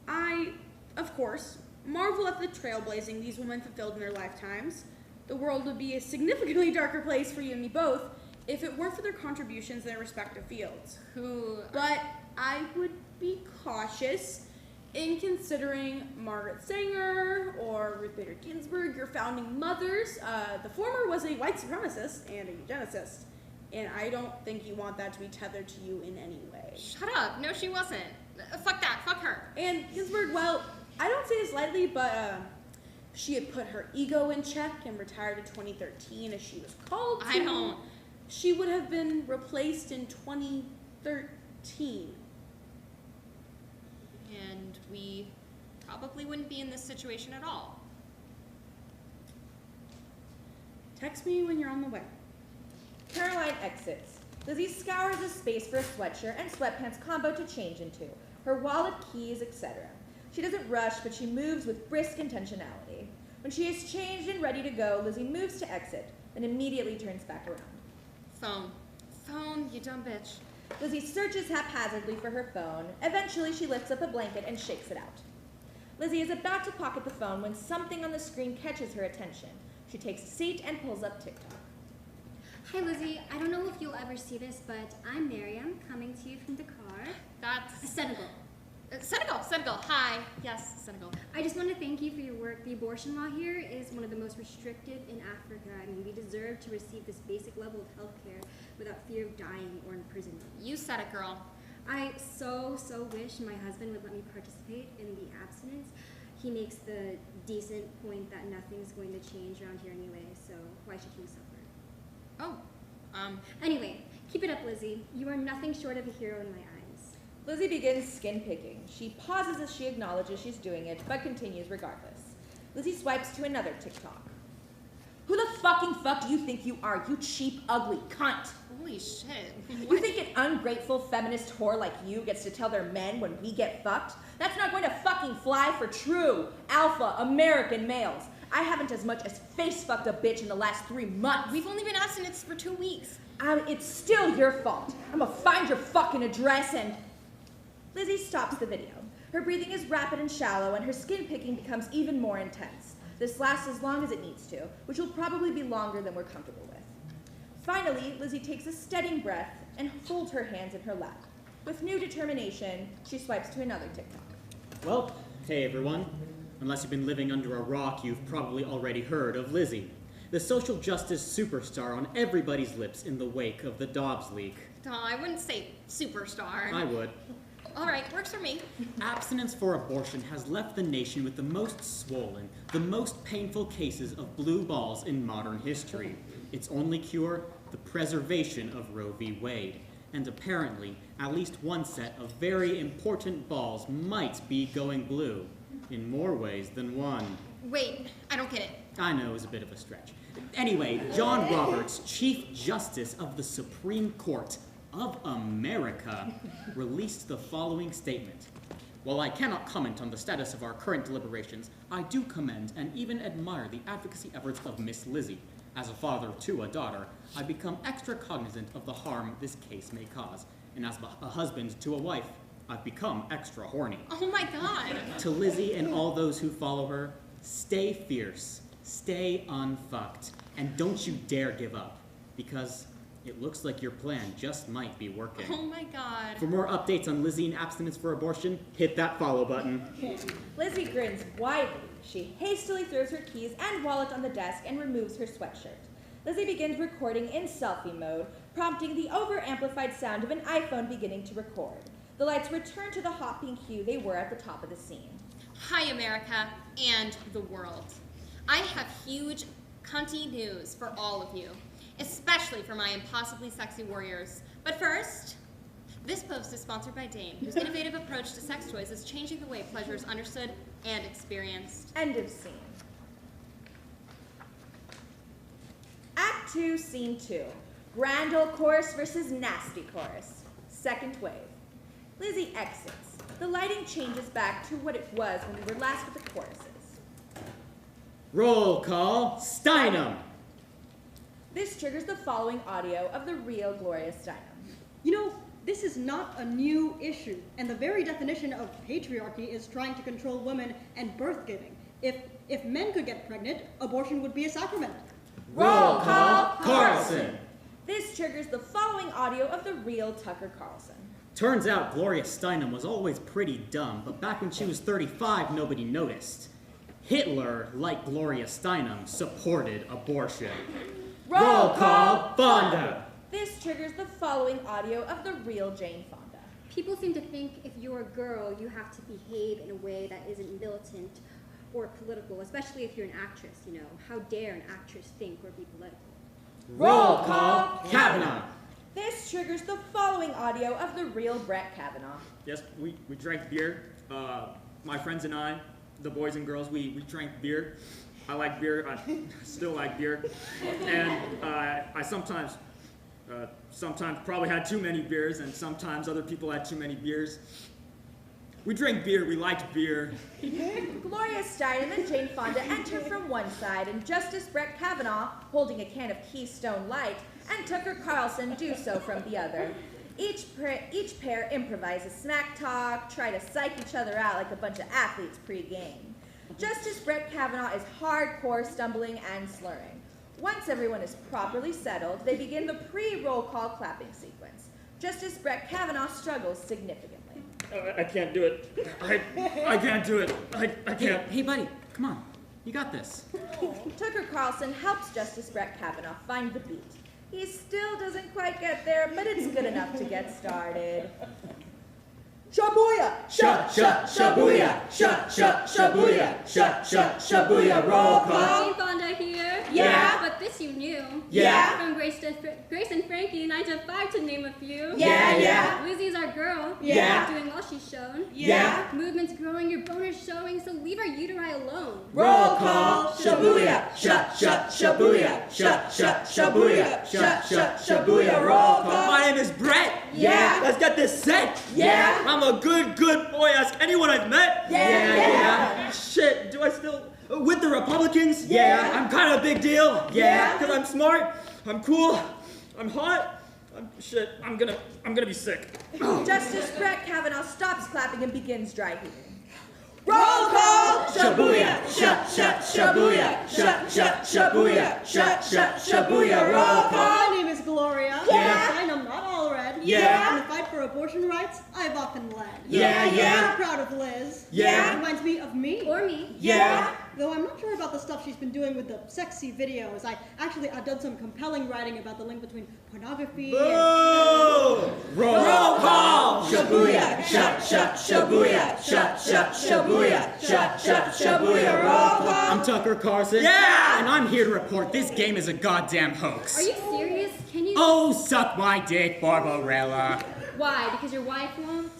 I, of course, marvel at the trailblazing these women fulfilled in their lifetimes. The world would be a significantly darker place for you and me both if it weren't for their contributions in their respective fields. But I would be cautious in considering Margaret Sanger or Ruth Bader Ginsburg, your founding mothers. The former was a white supremacist and a eugenicist, and I don't think you want that to be tethered to you in any way. Shut up. No, she wasn't. Fuck that. Fuck her. And Ginsburg, well, I don't say this lightly, but she had put her ego in check and retired in 2013 as she was called to. I don't. She would have been replaced in 2013. And we probably wouldn't be in this situation at all. Text me when you're on the way. Caroline exits. Lizzie scours the space for a sweatshirt and sweatpants combo to change into, her wallet, keys, etc. She doesn't rush, but she moves with brisk intentionality. When she is changed and ready to go, Lizzie moves to exit, then immediately turns back around. Phone. Phone, you dumb bitch. Lizzie searches haphazardly for her phone. Eventually, she lifts up a blanket and shakes it out. Lizzie is about to pocket the phone when something on the screen catches her attention. She takes a seat and pulls up TikTok. Hi, Lizzie. I don't know if you'll ever see this, but I'm Miriam, coming to you from Dakar. That's... Senegal. Senegal. Hi. Yes, Senegal. I just want to thank you for your work. The abortion law here is one of the most restrictive in Africa. I mean, we deserve to receive this basic level of health care without fear of dying or imprisonment. You said it, girl. I so wish my husband would let me participate in the abstinence. He makes the decent point that nothing's going to change around here anyway, so why should he suffer? Oh, Anyway, keep it up, Lizzie. You are nothing short of a hero in my eyes. Lizzie begins skin picking. She pauses as she acknowledges she's doing it, but continues regardless. Lizzie swipes to another TikTok. Who the fucking fuck do you think you are, you cheap, ugly cunt? Holy shit. You think an ungrateful feminist whore like you gets to tell their men when we get fucked? That's not going to fucking fly for true alpha American males. I haven't as much as face fucked a bitch in the last 3 months. We've only been abstinence for 2 weeks. It's still your fault. I'm gonna find your fucking address and... Lizzie stops the video. Her breathing is rapid and shallow, and her skin picking becomes even more intense. This lasts as long as it needs to, which will probably be longer than we're comfortable with. Finally, Lizzie takes a steadying breath and folds her hands in her lap. With new determination, she swipes to another TikTok. Well, hey everyone. Unless you've been living under a rock, you've probably already heard of Lizzie, the social justice superstar on everybody's lips in the wake of the Dobbs leak. I wouldn't say superstar. I would. All right, works for me. Abstinence for abortion has left the nation with the most swollen, the most painful cases of blue balls in modern history. Its only cure, the preservation of Roe v. Wade. And apparently, at least one set of very important balls might be going blue. In more ways than one. Wait, I don't get it. I know it was a bit of a stretch. Anyway, John Roberts, Chief Justice of the Supreme Court of America, released the following statement. While I cannot comment on the status of our current deliberations, I do commend and even admire the advocacy efforts of Miss Lizzie. As a father to a daughter, I become extra cognizant of the harm this case may cause. And as a husband to a wife, I've become extra horny. Oh my God. To Lizzie and all those who follow her, stay fierce, stay unfucked, and don't you dare give up, because it looks like your plan just might be working. Oh my God. For more updates on Lizzie and abstinence for abortion, hit that follow button. Lizzie grins widely. She hastily throws her keys and wallet on the desk and removes her sweatshirt. Lizzie begins recording in selfie mode, prompting the over-amplified sound of an iPhone beginning to record. The lights return to the hot pink hue they were at the top of the scene. Hi, America and the world. I have huge cunty news for all of you, especially for my impossibly sexy warriors. But first, this post is sponsored by Dame, whose innovative approach to sex toys is changing the way pleasure is understood and experienced. End of scene. Act 2, Scene 2. Grand Old Chorus versus Nasty Chorus. Second wave. Lizzie exits. The lighting changes back to what it was when we were last with the choruses. Roll call, Steinem. This triggers the following audio of the real Gloria Steinem. You know, this is not a new issue, and the very definition of patriarchy is trying to control women and birth giving. If men could get pregnant, abortion would be a sacrament. Roll call, Carlson. This triggers the following audio of the real Tucker Carlson. Turns out Gloria Steinem was always pretty dumb, but back when she was 35, nobody noticed. Hitler, like Gloria Steinem, supported abortion. Roll call, Fonda. This triggers the following audio of the real Jane Fonda. People seem to think if you're a girl, you have to behave in a way that isn't militant or political, especially if you're an actress, you know. How dare an actress think or be political? Roll call, Kavanaugh. This triggers the following audio of the real Brett Kavanaugh. Yes, we drank beer. My friends and I, the boys and girls, we drank beer. I like beer. I still like beer. And I sometimes probably had too many beers, and sometimes other people had too many beers. We drank beer. We liked beer. Gloria Steinem and Jane Fonda enter from one side, and Justice Brett Kavanaugh, holding a can of Keystone Light, and Tucker Carlson do so from the other. Each pair improvises smack talk, try to psych each other out like a bunch of athletes pre-game. Justice Brett Kavanaugh is hardcore stumbling and slurring. Once everyone is properly settled, they begin the pre-roll call clapping sequence. Justice Brett Kavanaugh struggles significantly. I can't do it. I can't do it. I can't. Hey, buddy, come on. You got this. Tucker Carlson helps Justice Brett Kavanaugh find the beat. He still doesn't quite get there, but it's good enough to get started. Shabuya! Shabuya! Shabuya! Roll call. Jane Fonda here. Yeah. But this you knew. Yeah. From Grace and Frankie, 9 to 5 to name a few. Yeah. Lizzie's our girl. Yeah. Doing well, she's shown. Yeah. Movement's growing, your boner's showing, so leave our uteri alone. Roll call. Shabuya! Shabuya! Shabuya! Roll call. My name is Brett. Yeah. Let's get this set. Yeah. I'm a good boy. Ask anyone I've met. Yeah. Shit, do I still... With the Republicans? Yeah. I'm kind of a big deal. Yeah. Because I'm smart, I'm cool, I'm hot, I'm gonna be sick. Justice Brett Kavanaugh stops clapping and begins dry heaving. Roll call! Shabuya! Shabuya! Shabuya! Roll call. My name is Gloria. Yeah. I'm not all red. Yeah. In the fight for abortion rights, I've often led. Yeah. I'm proud of Liz. Yeah. It reminds me of me. Or me. Yeah. Though I'm not sure about the stuff she's been doing with the sexy videos. I've done some compelling writing about the link between pornography and... Roll call. Shabuya! Shabuya! Shabuya! Roll call. I'm Tucker Carlson. Yeah. And I'm here to report this game is a goddamn hoax. Are you serious? Can you... Oh, suck my dick, Barbarella. Why? Because your wife won't?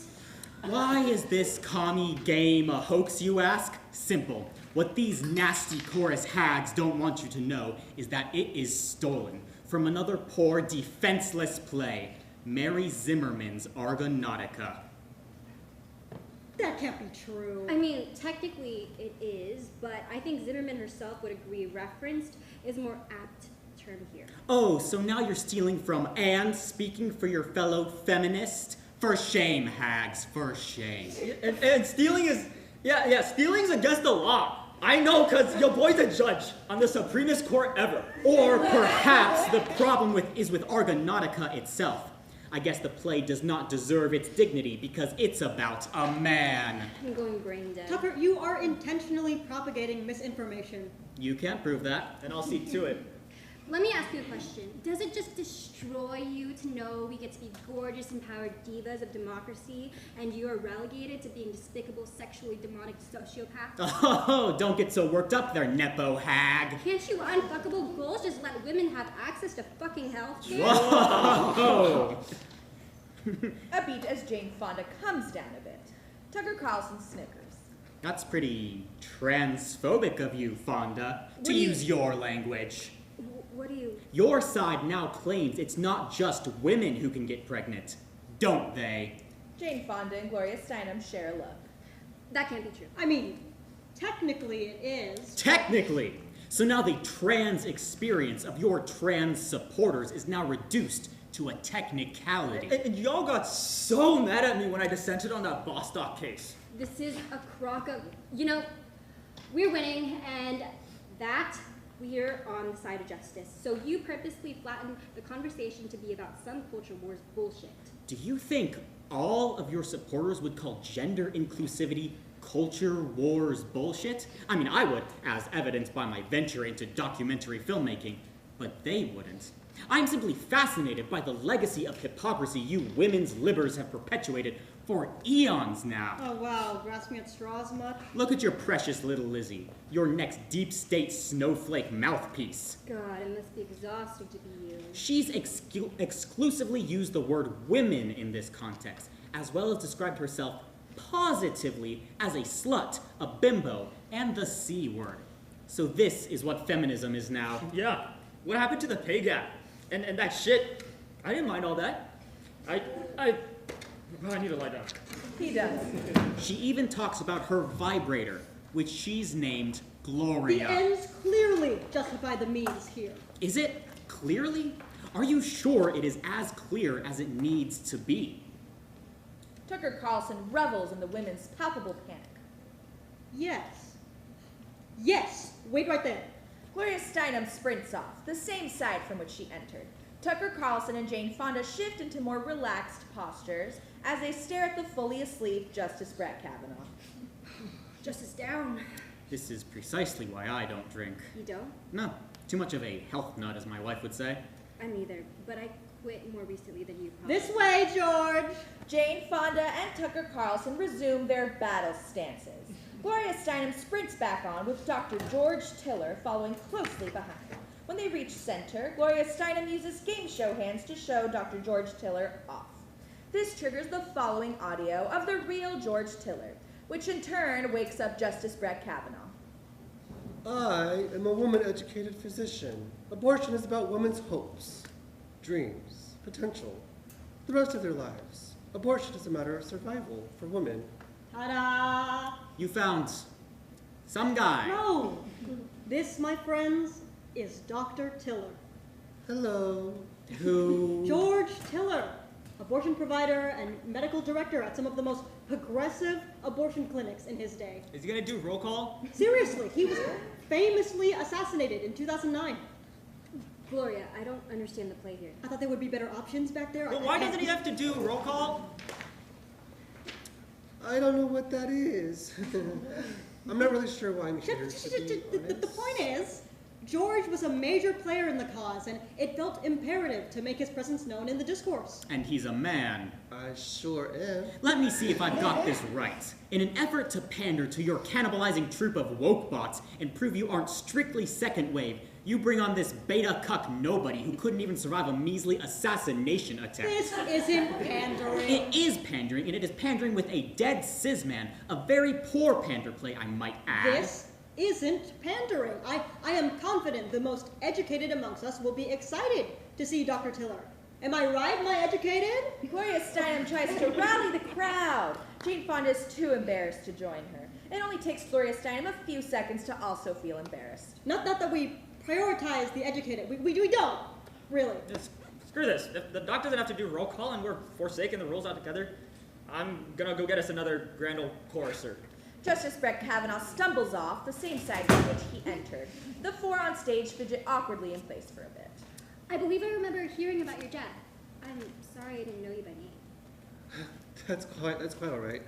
Why is this commie game a hoax, you ask? Simple. What these nasty chorus hags don't want you to know is that it is stolen from another poor, defenseless play, Mary Zimmerman's Argonautica. That can't be true. I mean, technically it is, but I think Zimmerman herself would agree referenced is more apt term here. Oh, so now you're stealing from and speaking for your fellow feminist? For shame, hags, for shame. And stealing is, stealing's against the law. I know, because your boy's a judge on the Supremest Court ever. Or perhaps the problem is with Argonautica itself. I guess the play does not deserve its dignity because it's about a man. I'm going brain dead. Tucker, you are intentionally propagating misinformation. You can't prove that. And I'll see to it. Let me ask you a question. Does it just destroy you to know we get to be gorgeous, empowered divas of democracy, and you are relegated to being despicable, sexually demonic sociopaths? Oh, don't get so worked up there, Nepo hag. Can't you unfuckable goals just let women have access to fucking health care? Whoa! A beat as Jane Fonda comes down a bit. Tucker Carlson snickers. That's pretty transphobic of you, Fonda, to use your language. What do you... Your side now claims it's not just women who can get pregnant, don't they? Jane Fonda and Gloria Steinem share a look. That can't be true. I mean, technically it is. Technically! So now the trans experience of your trans supporters is now reduced to a technicality. And y'all got so mad at me when I dissented on that Bostock case. This is a crock of... You know, we're winning, and that... We're on the side of justice. So you purposely flattened the conversation to be about some culture wars bullshit. Do you think all of your supporters would call gender inclusivity culture wars bullshit? I mean, I would, as evidenced by my venture into documentary filmmaking, but they wouldn't. I'm simply fascinated by the legacy of hypocrisy you women's libbers have perpetuated for eons now. Oh wow, grasping at straws much? Look at your precious little Lizzie, your next deep state snowflake mouthpiece. God, it must be exhausting to be you. She's exclusively used the word women in this context, as well as described herself positively as a slut, a bimbo, and the C word. So this is what feminism is now. Yeah, what happened to the pay gap? And that shit, I didn't mind all that. I need to lie down. He does. She even talks about her vibrator, which she's named Gloria. The ends clearly justify the means here. Is it clearly? Are you sure it is as clear as it needs to be? Tucker Carlson revels in the women's palpable panic. Yes. Yes, wait right there. Gloria Steinem sprints off, the same side from which she entered. Tucker Carlson and Jane Fonda shift into more relaxed postures as they stare at the fully asleep Justice Brett Kavanaugh. Justice down. This is precisely why I don't drink. You don't? No, too much of a health nut, as my wife would say. I'm neither, but I quit more recently than you probably. This way, George! Jane Fonda and Tucker Carlson resume their battle stances. Gloria Steinem sprints back on with Dr. George Tiller following closely behind. When they reach center, Gloria Steinem uses game show hands to show Dr. George Tiller off. This triggers the following audio of the real George Tiller, which in turn wakes up Justice Brett Kavanaugh. I am a woman-educated physician. Abortion is about women's hopes, dreams, potential, the rest of their lives. Abortion is a matter of survival for women. Ta-da! You found some guy. No! This, my friends, is Dr. Tiller. Hello. Who? George Tiller, abortion provider and medical director at some of the most progressive abortion clinics in his day. Is he gonna do roll call? Seriously, he was famously assassinated in 2009. Gloria, I don't understand the play here. I thought there would be better options back there. Well, why doesn't he have to do roll call? I don't know what that is. I'm not really sure why I'm here. The point is, George was a major player in the cause, and it felt imperative to make his presence known in the discourse. And he's a man. I sure am. Let me see if I've got this right. In an effort to pander to your cannibalizing troop of woke bots and prove you aren't strictly second wave, you bring on this beta cuck nobody who couldn't even survive a measly assassination attempt. This isn't pandering. It is pandering, and it is pandering with a dead cis man, a very poor pander play, I might add. This isn't pandering. I am confident the most educated amongst us will be excited to see Dr. Tiller. Am I right, my educated? Gloria Steinem tries to rally the crowd. Jane Fonda is too embarrassed to join her. It only takes Gloria Steinem a few seconds to also feel embarrassed. Not that we prioritize the educated. We don't, really. Screw this. If the doc doesn't have to do roll call and we're forsaking the rules altogether, I'm gonna go get us another grand old choruser. Justice Brett Kavanaugh stumbles off the same side from which he entered. The four on stage fidget awkwardly in place for a bit. I believe I remember hearing about your death. I'm sorry I didn't know you by name. That's quite all right.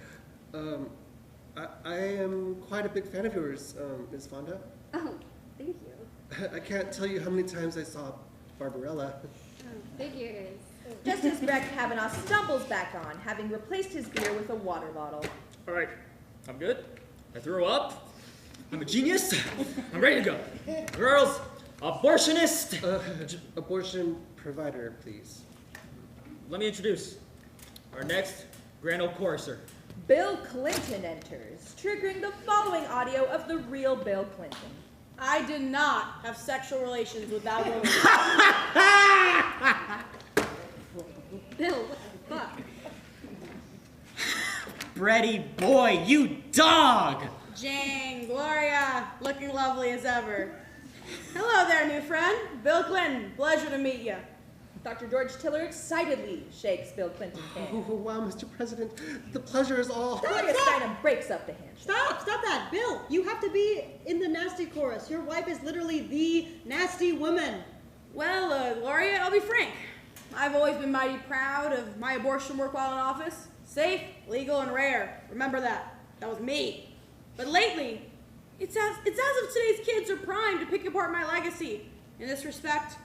I am quite a big fan of yours, Ms. Fonda. Oh, thank you. I can't tell you how many times I saw Barbarella. Oh, figures. Justice Brett Kavanaugh stumbles back on, having replaced his beer with a water bottle. All right, I'm good. I threw up. I'm a genius. I'm ready to go. Girls, abortionist. Abortion provider, please. Let me introduce our next grand old choruser. Bill Clinton enters, triggering the following audio of the real Bill Clinton. I did not have sexual relations with that woman. Bill, what the fuck? Bretty boy, you dog! Jane, Gloria, looking lovely as ever. Hello there, new friend. Bill Clinton, pleasure to meet you. Dr. George Tiller excitedly shakes Bill Clinton's hand. Oh, wow, Mr. President, the pleasure is all. Gloria Steinem breaks up the handshake. Stop that. Bill, you have to be in the nasty chorus. Your wife is literally the nasty woman. Well, Gloria, I'll be frank. I've always been mighty proud of my abortion work while in office. Safe, legal, and rare. Remember that. That was me. But lately, it's as if today's kids are primed to pick apart my legacy in this respect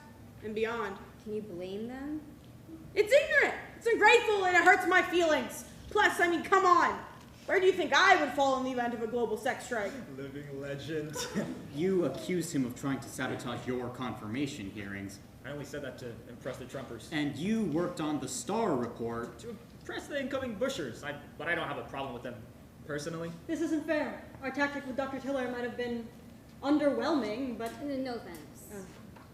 and beyond. Can you blame them? It's ignorant, it's ungrateful, and it hurts my feelings. Plus, I mean, come on. Where do you think I would fall in the event of a global sex strike? Living legend. You accused him of trying to sabotage your confirmation hearings. I only said that to impress the Trumpers. And you worked on the Starr report. To impress the incoming Bushers. But I don't have a problem with them personally. This isn't fair. Our tactic with Dr. Tiller might have been underwhelming, but No offense.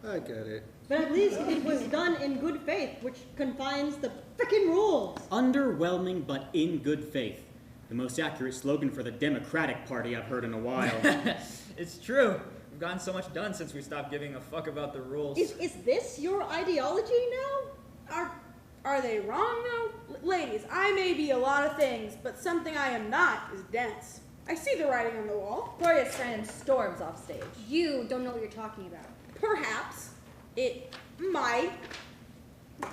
I get it. But at least it was done in good faith, which confines the frickin' rules. Underwhelming, but in good faith. The most accurate slogan for the Democratic Party I've heard in a while. It's true. We've gotten so much done since we stopped giving a fuck about the rules. Is this your ideology now? Are they wrong, though? Ladies, I may be a lot of things, but something I am not is dense. I see the writing on the wall. Gloria Steinem storms off stage. You don't know what you're talking about. Perhaps it might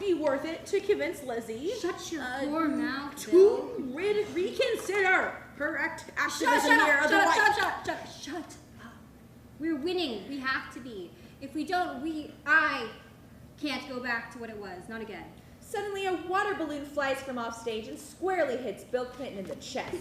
be worth it to convince Lizzie Shut your poor mouth, to reconsider her activism here. Shut up. We're winning. We have to be. If we don't, I can't go back to what it was. Not again. Suddenly, a water balloon flies from off stage and squarely hits Bill Clinton in the chest.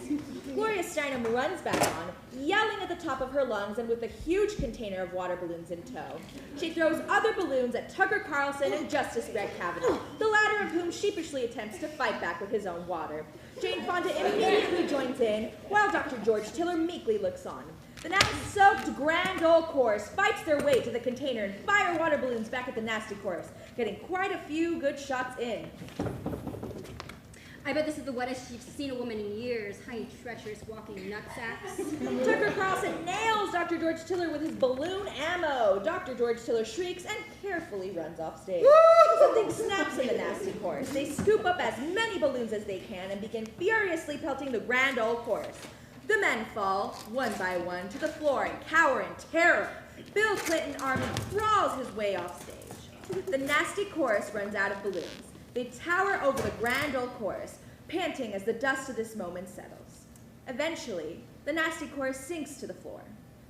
Gloria Steinem runs back on, yelling at the top of her lungs and with a huge container of water balloons in tow. She throws other balloons at Tucker Carlson and Justice Brett Kavanaugh, the latter of whom sheepishly attempts to fight back with his own water. Jane Fonda immediately joins in, while Dr. George Tiller meekly looks on. The now soaked grand old chorus fights their way to the container and fire water balloons back at the nasty chorus, getting quite a few good shots in. I bet this is the wettest you've seen a woman in years. How you treacherous walking nutsacks. Tucker Carlson nails Dr. George Tiller with his balloon ammo. Dr. George Tiller shrieks and carefully runs off stage. Something snaps in the nasty chorus. They scoop up as many balloons as they can and begin furiously pelting the grand old chorus. The men fall, one by one, to the floor and cower in terror. Bill Clinton army crawls his way off stage. The nasty chorus runs out of balloons. They tower over the grand old chorus, panting as the dust of this moment settles. Eventually, the nasty chorus sinks to the floor.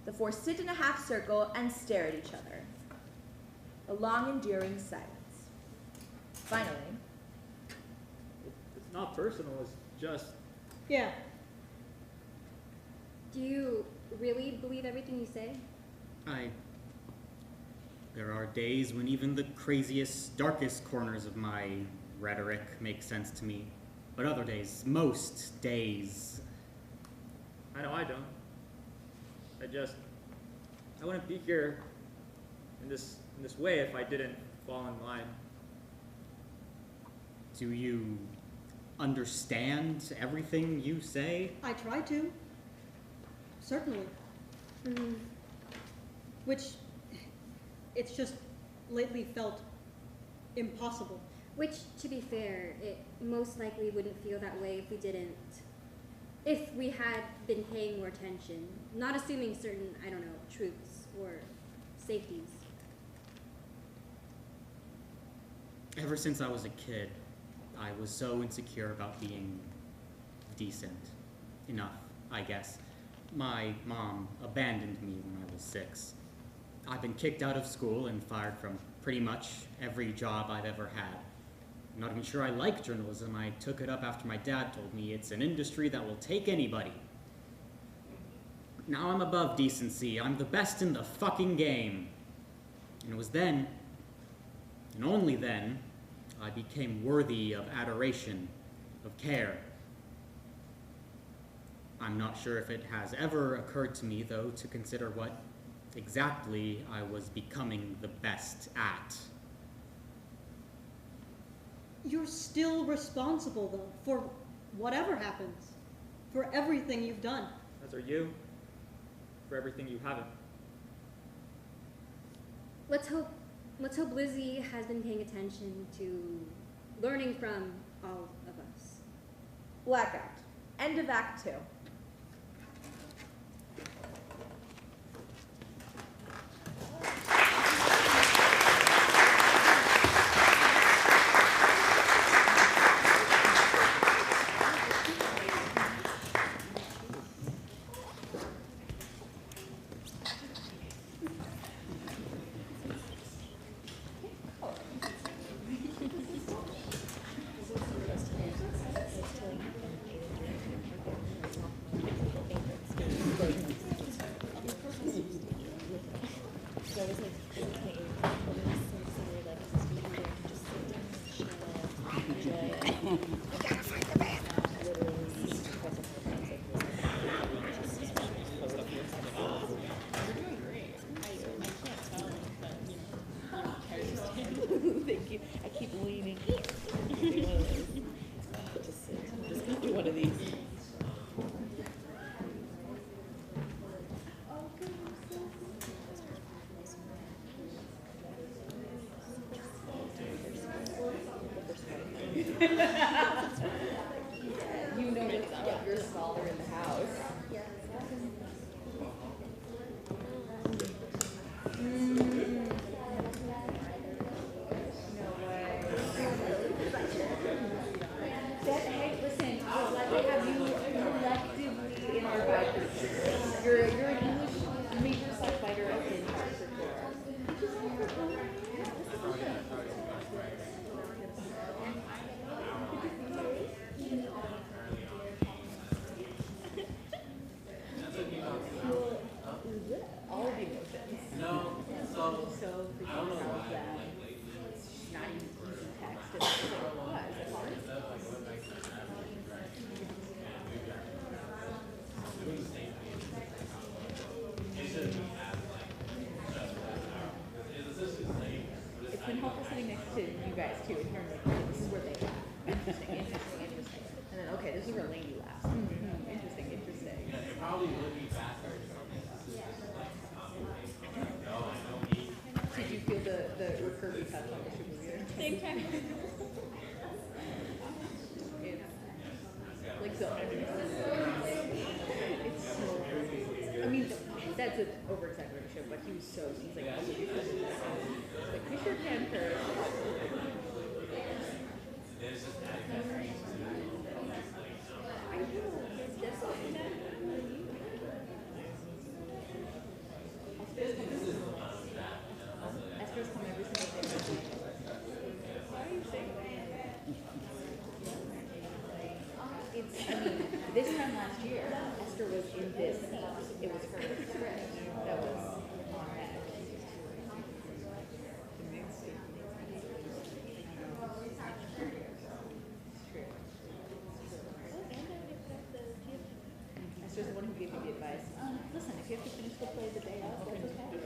The four sit in a half circle and stare at each other. A long, enduring silence. Finally, It's not personal, it's just... Yeah. Do you really believe everything you say? There are days when even the craziest, darkest corners of my rhetoric make sense to me. But other days, most days... I know I don't. I just I wouldn't be here in this way if I didn't fall in line. Do you understand everything you say? I try to. Certainly. Which, it's just lately felt impossible. Which, to be fair, it most likely wouldn't feel that way if we didn't. If we had been paying more attention, not assuming certain, I don't know, truths or safeties. Ever since I was a kid, I was so insecure about being decent enough, I guess. My mom abandoned me when I was 6. I've been kicked out of school and fired from pretty much every job I've ever had. I'm not even sure I like journalism. I took it up after my dad told me it's an industry that will take anybody. Now I'm above decency. I'm the best in the fucking game. And it was then, and only then, I became worthy of adoration, of care. I'm not sure if it has ever occurred to me, though, to consider what exactly I was becoming the best at. You're still responsible, though, for whatever happens, for everything you've done. As are you, for everything you haven't. Let's hope LIZZY has been paying attention to learning from all of us. Blackout. End of Act 2. Thank you. I keep leaning. Just gonna do one of these. You know that you're a scholar in the house. Hey, listen, we're glad to have you collectively in our advisory. You're an English major fighter in Hartford. All of the emotions. No, so freaking proud that it's not even easy text. It's like, oh, is it hard? It's been helpful sitting next to you guys too. In terms of like, this is where they laugh. Interesting. And then okay, this is where Lainey laughs. Interesting. It probably would be faster. Did you feel the Rickerby touch on the super same time? It's like so. It's so. I mean, that's an over-exaggeration, but he was so. He's like, oh, you like, push your hand first. I know. There's definitely that. Esther's come every single day. Why are you saying that? I mean, this time last year, Esther was in this seat. It was her script that was on that. Esther's the one who gave me the advice. Listen, if you have to finish the play the day of, that's okay.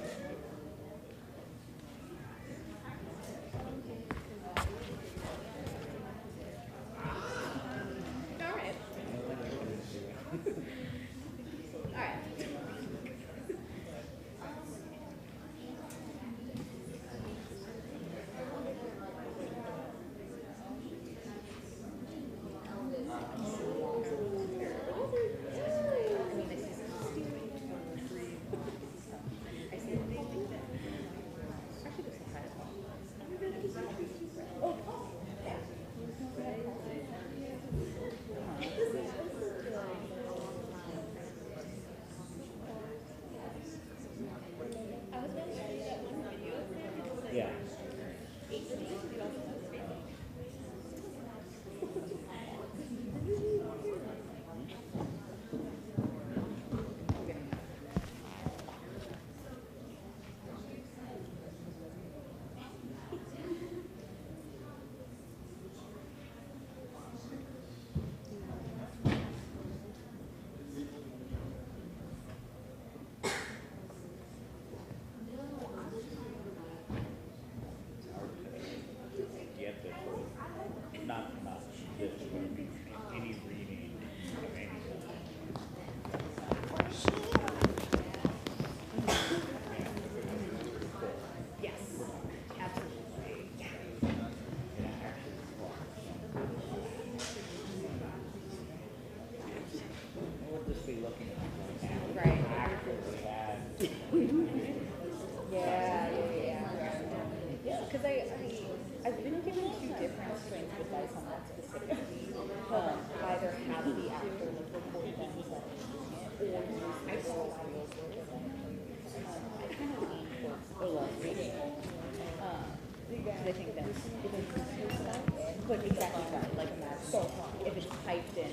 But exactly right, like imagine if it's typed in,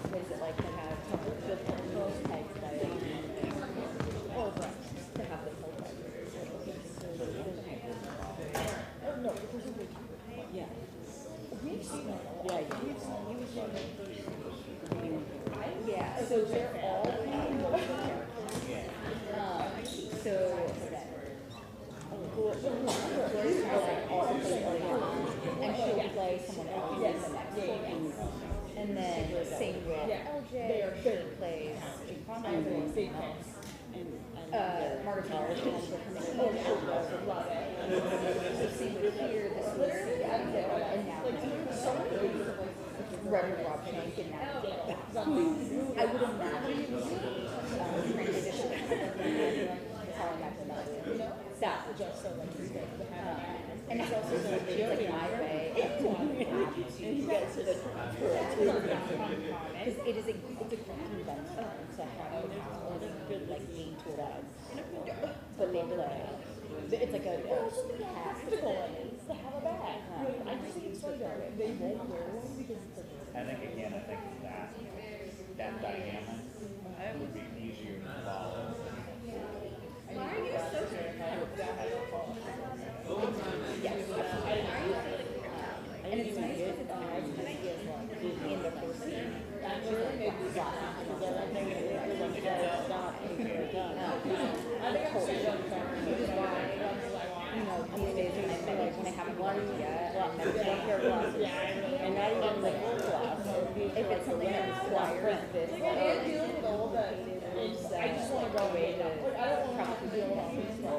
what is it like to have the full typed by or to have the full typed? Oh, no, because of yeah. Yeah, so they're all so and she'll play someone else in the next one. And then same with LJ, she plays Margaret Hall, she'll also come in. Oh, she'll also love it. So same with here, this was and now Reverend Rob Shank and now I would imagine transition how I imagine that would just so like and it's also so like my way and you get to the because it is it's a great convention to have a good like main tour but they play it's like a tactical to have a bag. I just think it's so good. They won't wear one because it's I think again, that dynamic would be easier to follow. Why are you so yes. And it's nice because it's nice to see it like in the first scene. You know, these days when I haven't watched yet, and not even like full class. If it's something that requires this, I just want to go away to probably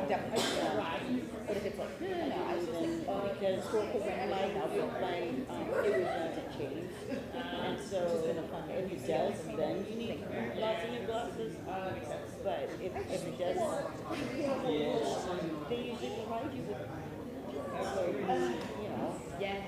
definitely. But if it's like, no, I was just like, because historical grandma now will find it was going to change. And so if it does, then you need lots of new glasses. But if it doesn't, they usually provide you with, you know, yes.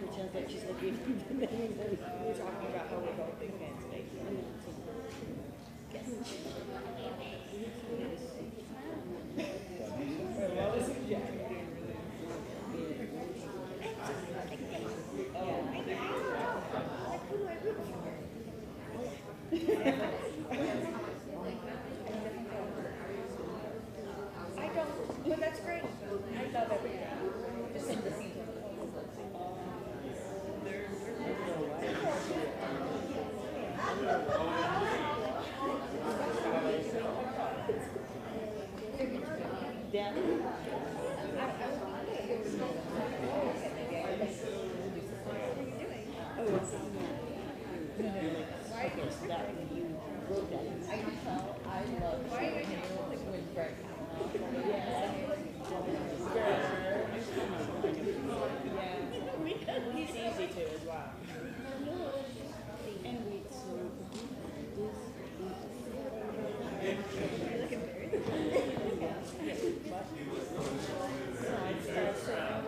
Pretends like she's looking at we're talking about how we're both big fans today. Yes. I don't, but that's great. I love everything. Just in the season. He's easy to as well. And we LYSISTRATA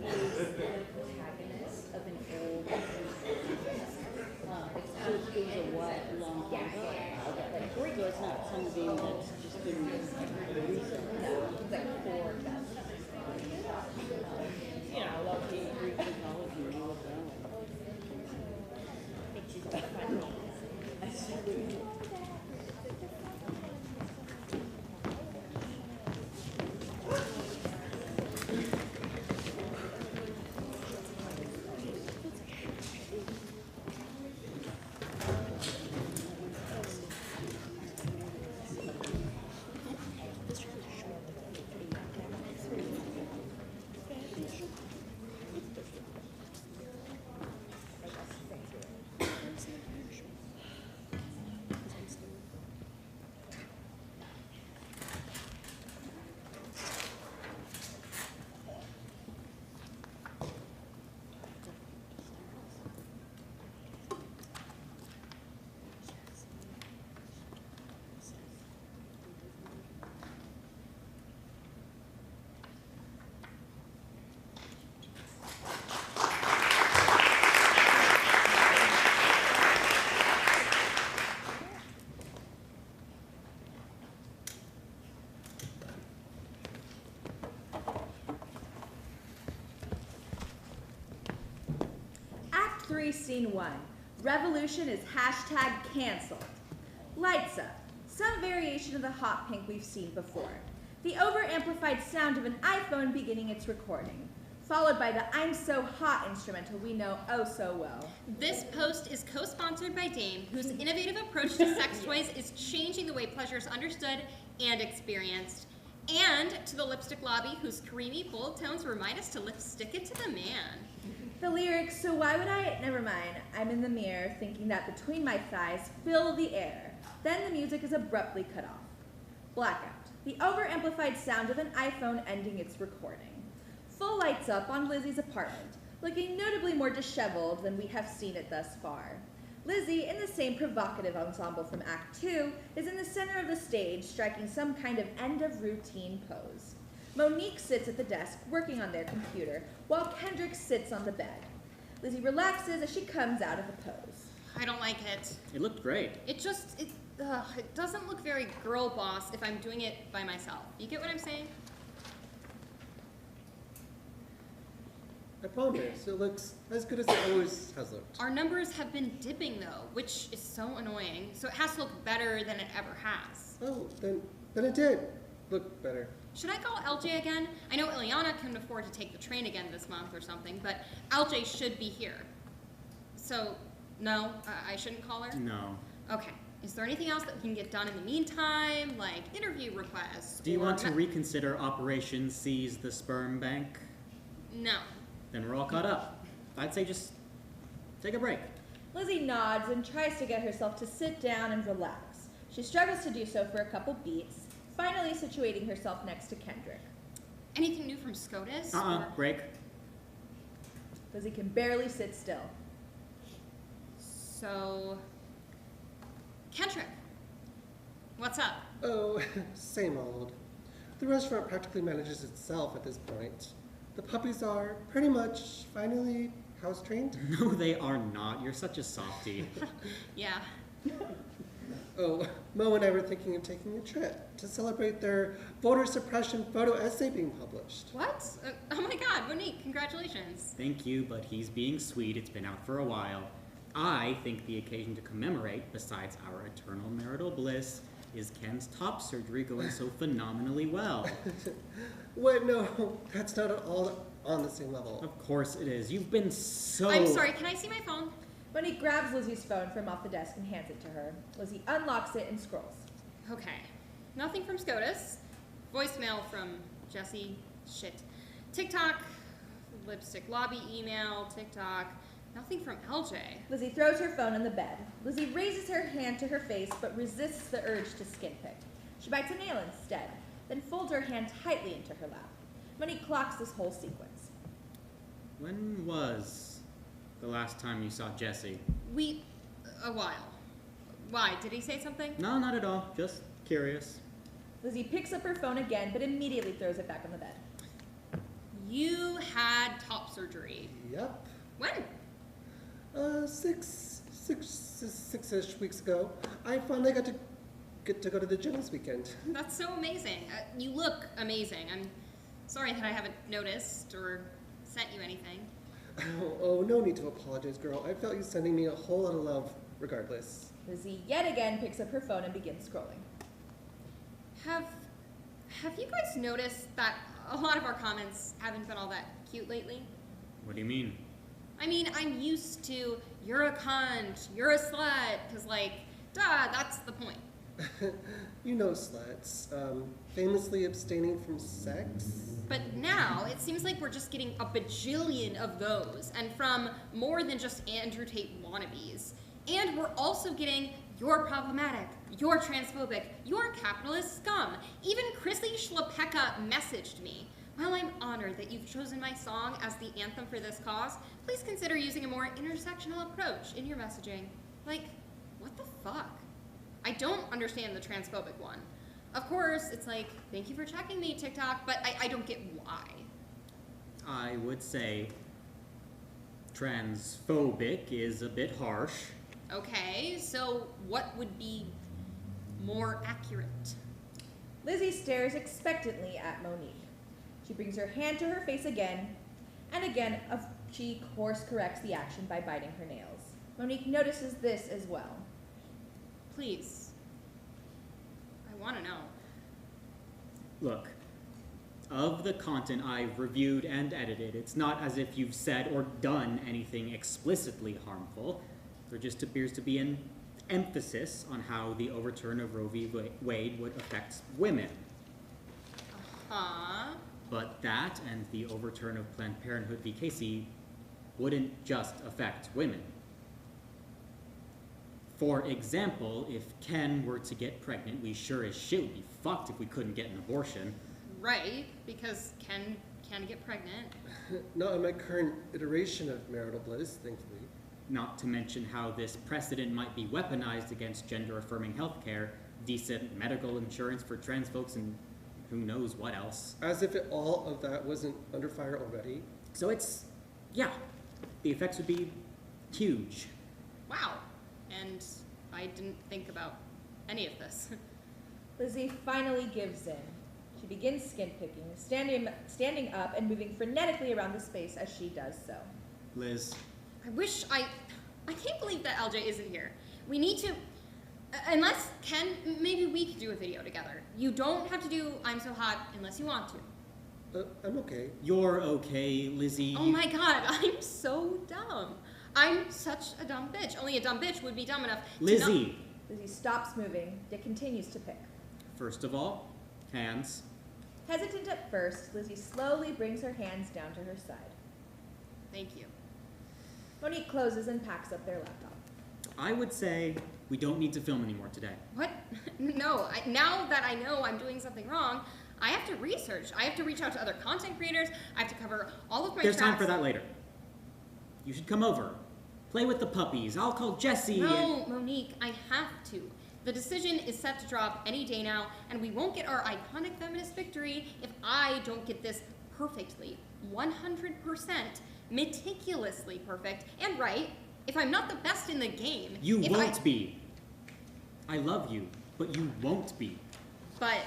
is the protagonist of an Act 3, Scene 1. Revolution is hashtag canceled. Lights up. Some variation of the hot pink we've seen before. The over-amplified sound of an iPhone beginning its recording, followed by the I'm So Hot instrumental we know oh so well. This post is co-sponsored by Dame, whose innovative approach to sex toys is changing the way pleasure is understood and experienced. And to the lipstick lobby, whose creamy, bold tones remind us to lipstick it to the man. The lyrics, so why would I? Never mind. I'm in the mirror, thinking that between my thighs fill the air. Then the music is abruptly cut off. Blackout. The over-amplified sound of an iPhone ending its recording. Full lights up on Lizzie's apartment, looking notably more disheveled than we have seen it thus far. Lizzie, in the same provocative ensemble from Act 2, is in the center of the stage, striking some kind of end-of-routine pose. Monique sits at the desk, working on their computer, while Kendrick sits on the bed. Lizzie relaxes as she comes out of the pose. I don't like it. It looked great. It doesn't look very girl boss if I'm doing it by myself. You get what I'm saying? I promise, it looks as good as it always has looked. Our numbers have been dipping though, which is so annoying. So it has to look better than it ever has. Oh, then it did look better. Should I call LJ again? I know Ileana can afford to take the train again this month or something, but LJ should be here. So, no, I shouldn't call her? No. Okay. Is there anything else that we can get done in the meantime, like interview requests? Do you want to reconsider Operation Seize the Sperm Bank? No. Then we're all caught up. I'd say just take a break. Lizzie nods and tries to get herself to sit down and relax. She struggles to do so for a couple beats, finally situating herself next to Kendrick. Anything new from SCOTUS? Break. Lizzie can barely sit still. So, Kendrick, what's up? Oh, same old. The restaurant practically manages itself at this point. The puppies are pretty much finally house trained. No, they are not. You're such a softie. Yeah. Oh, Mo and I were thinking of taking a trip to celebrate their voter suppression photo essay being published. What? Oh my god, Monique, congratulations. Thank you, but he's being sweet. It's been out for a while. I think the occasion to commemorate, besides our eternal marital bliss, is Ken's top surgery going so phenomenally well. Wait, no, that's not at all on the same level. Of course it is. You've been so... I'm sorry, can I see my phone? Monique grabs Lizzie's phone from off the desk and hands it to her. Lizzie unlocks it and scrolls. Okay. Nothing from SCOTUS. Voicemail from Jesse. Shit. TikTok. Lipstick lobby email. TikTok. Nothing from LJ. Lizzie throws her phone on the bed. Lizzie raises her hand to her face but resists the urge to skin pick. She bites a nail instead, then folds her hand tightly into her lap. Monique clocks this whole sequence. When was the last time you saw Jesse? A while. Why? Did he say something? No, not at all. Just curious. Lizzie picks up her phone again but immediately throws it back on the bed. You had top surgery. Yep. When? Six-ish weeks ago. I finally got to go to the gym this weekend. That's so amazing. You look amazing. I'm sorry that I haven't noticed or sent you anything. Oh, no need to apologize, girl. I felt you sending me a whole lot of love regardless. Lizzie yet again picks up her phone and begins scrolling. Have you guys noticed that a lot of our comments haven't been all that cute lately? What do you mean? I mean, I'm used to, you're a cunt, you're a slut, because, like, duh, that's the point. You know sluts, famously abstaining from sex. But now, it seems like we're just getting a bajillion of those, and from more than just Andrew Tate wannabes. And we're also getting, you're problematic, you're transphobic, you're capitalist scum. Even Chrissy Schlepeka messaged me. While I'm honored that you've chosen my song as the anthem for this cause, please consider using a more intersectional approach in your messaging. Like, what the fuck? I don't understand the transphobic one. Of course, it's like, thank you for checking me, TikTok, but I don't get why. I would say transphobic is a bit harsh. Okay, so what would be more accurate? Lizzie stares expectantly at Monique. She brings her hand to her face again, and again a She course corrects the action by biting her nails. Monique notices this as well. Please. I want to know. Look, of the content I've reviewed and edited, it's not as if you've said or done anything explicitly harmful. There just appears to be an emphasis on how the overturn of Roe v. Wade would affect women. Uh-huh. But that and the overturn of Planned Parenthood v. Casey wouldn't just affect women. For example, if Ken were to get pregnant, we sure as shit would be fucked if we couldn't get an abortion. Right, because Ken can get pregnant. Not in my current iteration of marital bliss, thankfully. Not to mention how this precedent might be weaponized against gender-affirming healthcare, decent medical insurance for trans folks, and who knows what else. As if all of that wasn't under fire already. So it's, yeah, the effects would be huge. Wow. And I didn't think about any of this. Lizzie finally gives in. She begins skin picking, standing up and moving frenetically around the space as she does so. Liz. I can't believe that LJ isn't here. We need to, unless Ken, maybe we could do a video together. You don't have to do I'm So Hot unless you want to. I'm okay. You're okay, Lizzie. Oh my god, I'm so dumb. I'm such a dumb bitch. Only a dumb bitch would be dumb enough to Lizzie. Lizzie stops moving, yet continues to pick. First of all, hands. Hesitant at first, Lizzie slowly brings her hands down to her side. Thank you. Monique closes and packs up their laptop. I would say we don't need to film anymore today. What? No, now that I know I'm doing something wrong, I have to research. I have to reach out to other content creators. I have to cover all of my There's tracks. time for that later. You should come over. Play with the puppies. I'll call Jessie. No, Monique, I have to. The decision is set to drop any day now, and we won't get our iconic feminist victory if I don't get this perfectly, 100%, meticulously perfect, and right. If I'm not the best in the game... You won't be. I love you, but you won't be. But...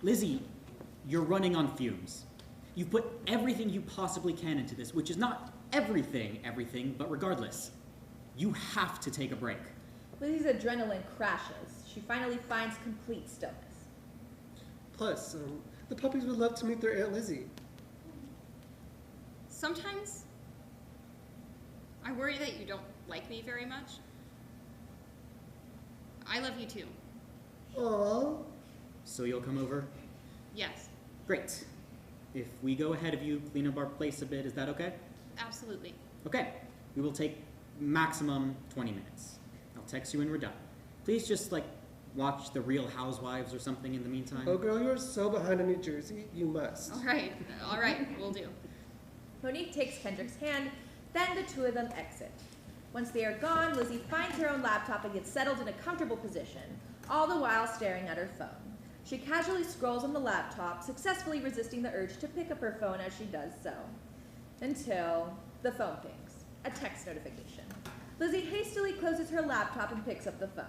Lizzie, you're running on fumes. You've put everything you possibly can into this, which is not everything, but regardless, you have to take a break. Lizzie's adrenaline crashes. She finally finds complete stillness. Plus, the puppies would love to meet their Aunt Lizzie. Sometimes I worry that you don't like me very much. I love you too. Aww. So you'll come over? Yes, Great. If we go ahead of you, clean up our place a bit, is that okay? absolutely. Okay. We will take maximum 20 minutes. I'll text you when we're done. Please just, watch The Real Housewives or something in the meantime. Oh, girl, you're so behind in New Jersey. You must. All right, we'll do. Monique takes Kendrick's hand, then the two of them exit. Once they are gone, Lizzie finds her own laptop and gets settled in a comfortable position, all the while staring at her phone. She casually scrolls on the laptop, successfully resisting the urge to pick up her phone as she does so. Until the phone pings, a text notification. Lizzie hastily closes her laptop and picks up the phone.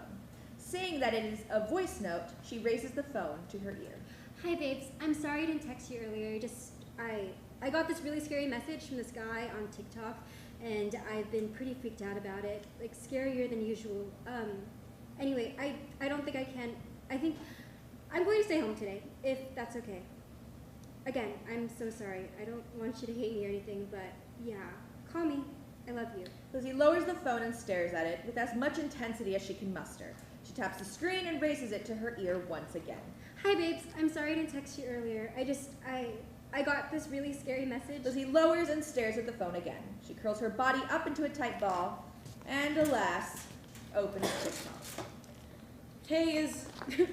Seeing that it is a voice note, she raises the phone to her ear. Hi, babes. I'm sorry I didn't text you earlier. I got this really scary message from this guy on TikTok, and I've been pretty freaked out about it. Scarier than usual. Anyway, I don't think I can. I think I'm going to stay home today, if that's okay. Again, I'm so sorry. I don't want you to hate me or anything, but yeah. Call me. I love you. Lizzie lowers the phone and stares at it with as much intensity as she can muster. She taps the screen and raises it to her ear once again. Hi, babes. I'm sorry I didn't text you earlier. I got this really scary message. Lizzie lowers and stares at the phone again. She curls her body up into a tight ball and, alas, opens TikTok. Hey, is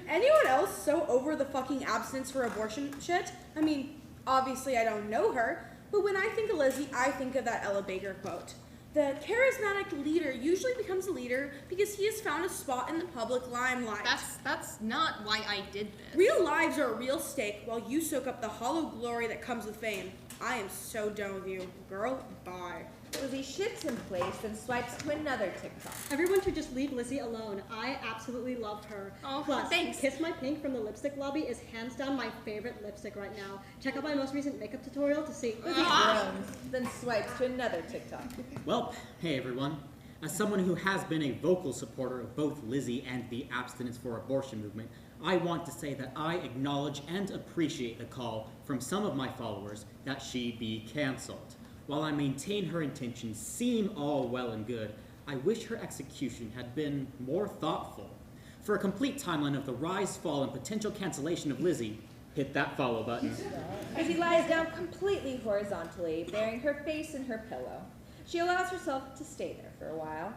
anyone else so over the fucking abstinence for abortion shit? I mean, obviously I don't know her, but when I think of Lizzie, I think of that Ella Baker quote. The charismatic leader usually becomes a leader because he has found a spot in the public limelight. That's not why I did this. Real lives are at real stake while you soak up the hollow glory that comes with fame. I am so done with you. Girl, bye. Lizzie shifts in place and swipes to another TikTok. Everyone should just leave Lizzie alone. I absolutely love her. Oh, Plus, thanks. Kiss My Pink from the Lipstick Lobby is hands down my favorite lipstick right now. Check out my most recent makeup tutorial to see. Lizzie groans, then swipes to another TikTok. Well, hey everyone. As someone who has been a vocal supporter of both Lizzie and the abstinence for abortion movement, I want to say that I acknowledge and appreciate the call from some of my followers that she be cancelled. While I maintain her intentions seem all well and good, I wish her execution had been more thoughtful. For a complete timeline of the rise, fall, and potential cancellation of Lizzie, hit that follow button. Lizzie lies down completely horizontally, burying her face in her pillow. She allows herself to stay there for a while.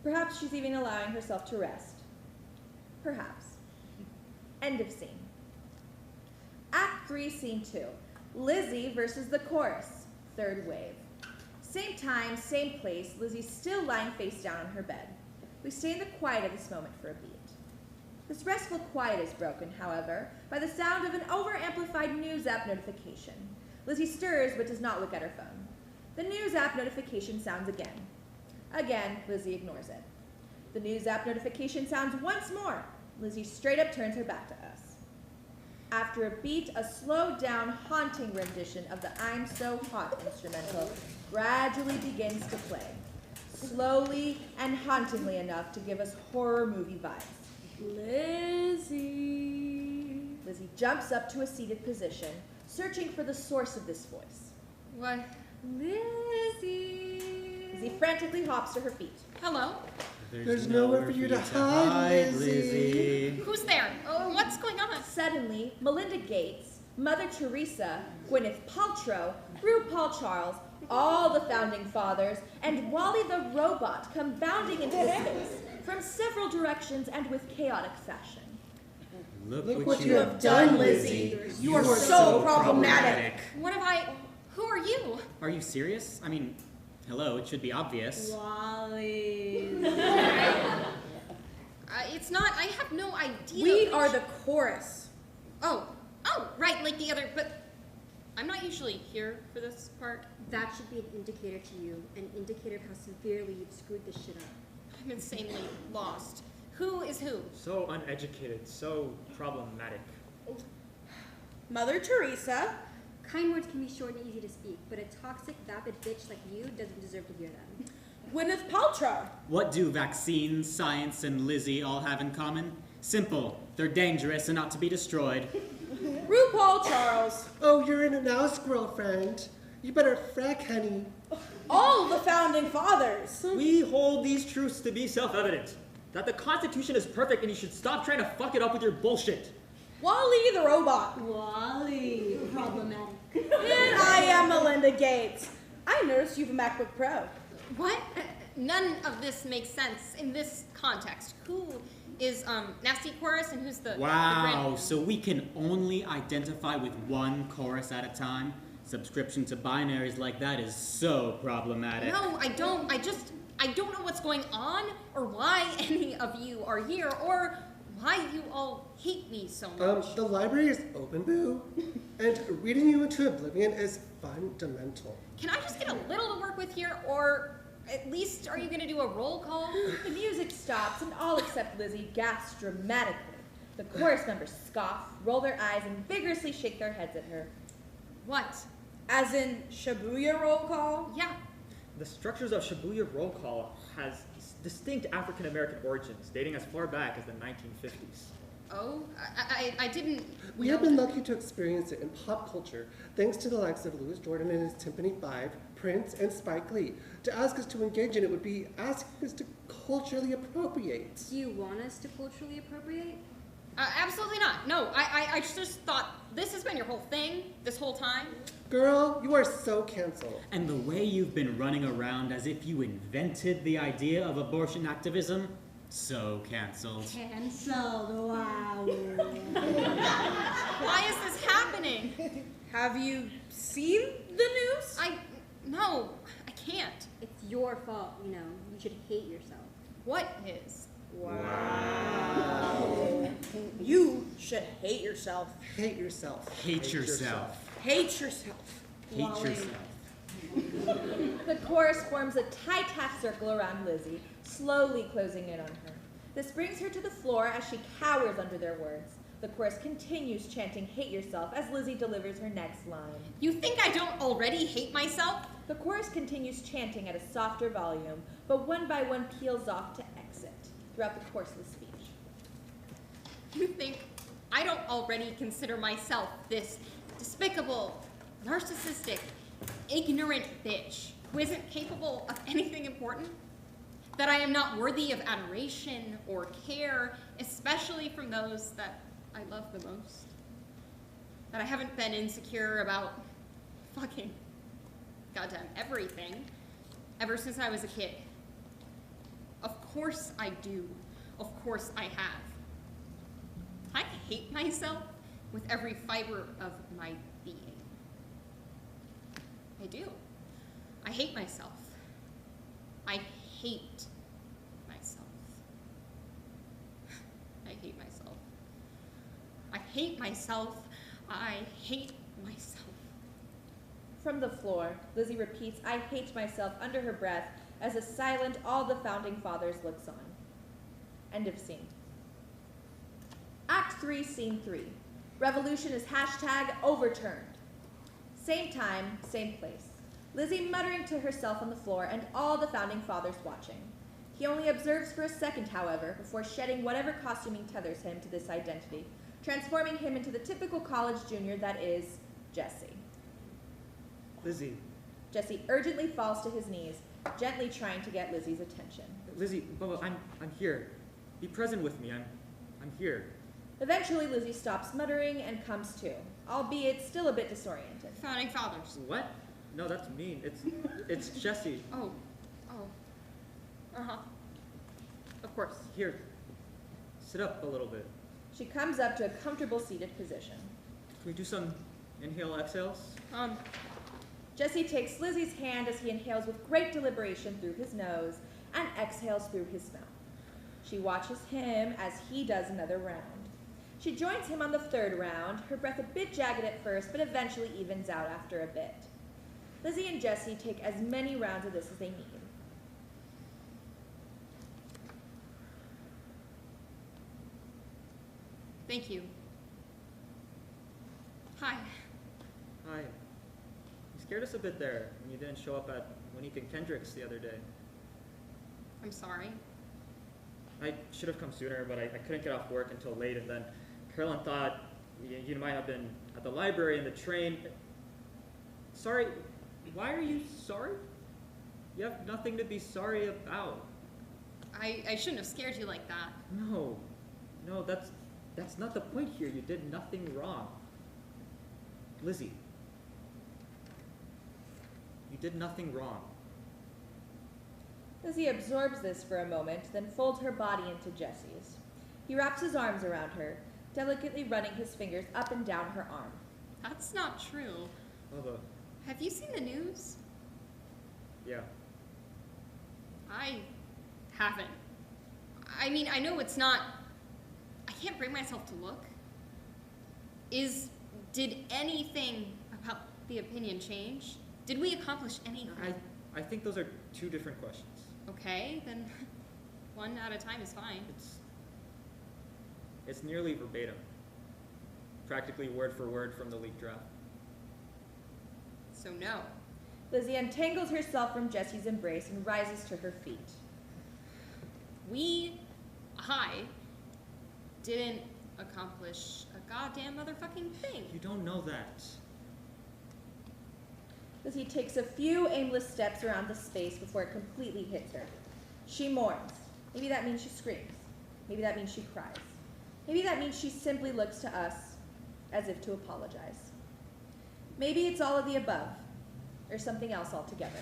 Perhaps she's even allowing herself to rest. Perhaps. End of scene. Act 3, Scene 2. Lizzie versus the chorus. Third wave. Same time, same place, Lizzie's still lying face down on her bed. We stay in the quiet of this moment for a beat. This restful quiet is broken, however, by the sound of an over-amplified news app notification. Lizzie stirs but does not look at her phone. The news app notification sounds again. Again, Lizzie ignores it. The news app notification sounds once more. Lizzie straight up turns her back to us. After a beat, a slowed-down, haunting rendition of the I'm So Hot instrumental gradually begins to play, slowly and hauntingly enough to give us horror movie vibes. Lizzie. Lizzie jumps up to a seated position, searching for the source of this voice. What? Lizzie. Lizzie frantically hops to her feet. Hello? There's nowhere for you to hide, Lizzie. Who's there? Oh, what's going on? Suddenly, Melinda Gates, Mother Teresa, Gwyneth Paltrow, RuPaul Charles, all the founding fathers, and Wally the robot come bounding into space from several directions and with chaotic fashion. Look what you have done, Lizzie. You are so problematic. What have I... Who are you? Are you serious? I mean, hello, it should be obvious. Wally. It's not... I have no idea. We are the chorus. Oh, right, like the other... But I'm not usually here for this part. That should be an indicator to you, an indicator of how severely you've screwed this shit up. I'm insanely lost. Who is who? So uneducated, so problematic. Mother Teresa. Kind words can be short and easy to speak, but a toxic, vapid bitch like you doesn't deserve to hear them. Gwyneth Paltrow. What do vaccines, science, and Lizzie all have in common? Simple. They're dangerous and ought to be destroyed. RuPaul Charles. Oh, you're in an house, girlfriend. You better frack, honey. All the founding fathers. We hold these truths to be self-evident. That the Constitution is perfect and you should stop trying to fuck it up with your bullshit. Wally the robot. Wally. Problematic. And I am Melinda Gates. I noticed you have a MacBook Pro. What? None of this makes sense in this context. Who is Nasty Chorus and who's the... Wow, so we can only identify with one chorus at a time? Subscription to binaries like that is so problematic. No, I don't. I don't know what's going on or why any of you are here or why you all hate me so much. The library is open, boo. And reading you into oblivion is fundamental. Can I just get a little to work with here, or at least are you going to do a roll call? The music stops and all except Lizzie gasp dramatically. The chorus members scoff, roll their eyes, and vigorously shake their heads at her. What? As in Shibuya roll call? Yeah. The structures of Shibuya roll call has distinct African-American origins, dating as far back as the 1950s. Oh, I didn't... We have been lucky to experience it in pop culture, thanks to the likes of Louis Jordan and his Timpani 5, Prince, and Spike Lee. To ask us to engage in it would be asking us to culturally appropriate. Do you want us to culturally appropriate? Absolutely not. No, I just thought this has been your whole thing this whole time. Girl, you are so canceled. And the way you've been running around as if you invented the idea of abortion activism, so canceled. Canceled, wow. Why is this happening? Have you seen the news? No, I can't. It's your fault, you know. You should hate yourself. What is? Wow. You should hate yourself. Hate yourself. Hate yourself. Hate yourself. Hate yourself. The chorus forms a tight half circle around Lizzie, slowly closing in on her. This brings her to the floor as she cowers under their words. The chorus continues chanting "Hate yourself" as Lizzie delivers her next line. You think I don't already hate myself? The chorus continues chanting at a softer volume, but one by one peels off to exit throughout the course of the speech. You think I don't already consider myself this despicable, narcissistic, ignorant bitch who isn't capable of anything important? That I am not worthy of adoration or care, especially from those that I love the most? That I haven't been insecure about fucking goddamn everything ever since I was a kid? Of course I do. Of course I have. I hate myself with every fiber of my being. I do. I hate myself. I hate myself. I hate myself. I hate myself. I hate myself. From the floor, Lizzie repeats "I hate myself" under her breath as a silent all the founding fathers looks on. End of scene. Act 3, Scene 3. Revolution is #overturned. Same time, same place. Lizzie muttering to herself on the floor and all the founding fathers watching. He only observes for a second, however, before shedding whatever costuming tethers him to this identity, transforming him into the typical college junior that is Jesse. Lizzie. Jesse urgently falls to his knees, gently trying to get Lizzie's attention. Lizzie, Bubba, I'm here. Be present with me. I'm here. Eventually, Lizzie stops muttering and comes to, albeit still a bit disoriented. Founding fathers. What? No, that's mean. It's Jesse. Oh. Uh-huh. Of course. Here. Sit up a little bit. She comes up to a comfortable seated position. Can we do some inhale exhales? Jesse takes Lizzie's hand as he inhales with great deliberation through his nose and exhales through his mouth. She watches him as he does another round. She joins him on the third round, her breath a bit jagged at first, but eventually evens out after a bit. Lizzie and Jesse take as many rounds of this as they need. Thank you. Hi. Hi. You scared us a bit there when you didn't show up at Monique and Kendrick's the other day. I'm sorry. I should have come sooner, but I couldn't get off work until late, and then Carolyn thought you might have been at the library in the train. Sorry. Why are you sorry? You have nothing to be sorry about. I shouldn't have scared you like that. No, that's not the point here. You did nothing wrong. Lizzie, you did nothing wrong. Lizzie absorbs this for a moment, then folds her body into Jesse's. He wraps his arms around her, delicately running his fingers up and down her arm. That's not true. Bubba. Have you seen the news? Yeah. I haven't. I mean, I know it's not... I can't bring myself to look. Did anything about the opinion change? Did we accomplish anything? I think those are two different questions. Okay, then one at a time is fine. It's nearly verbatim. Practically word for word from the leaked draft. So no. Lizzie untangles herself from Jesse's embrace and rises to her feet. I didn't accomplish a goddamn motherfucking thing. You don't know that. Lizzie takes a few aimless steps around the space before it completely hits her. She mourns. Maybe that means she screams. Maybe that means she cries. Maybe that means she simply looks to us as if to apologize. Maybe it's all of the above, or something else altogether.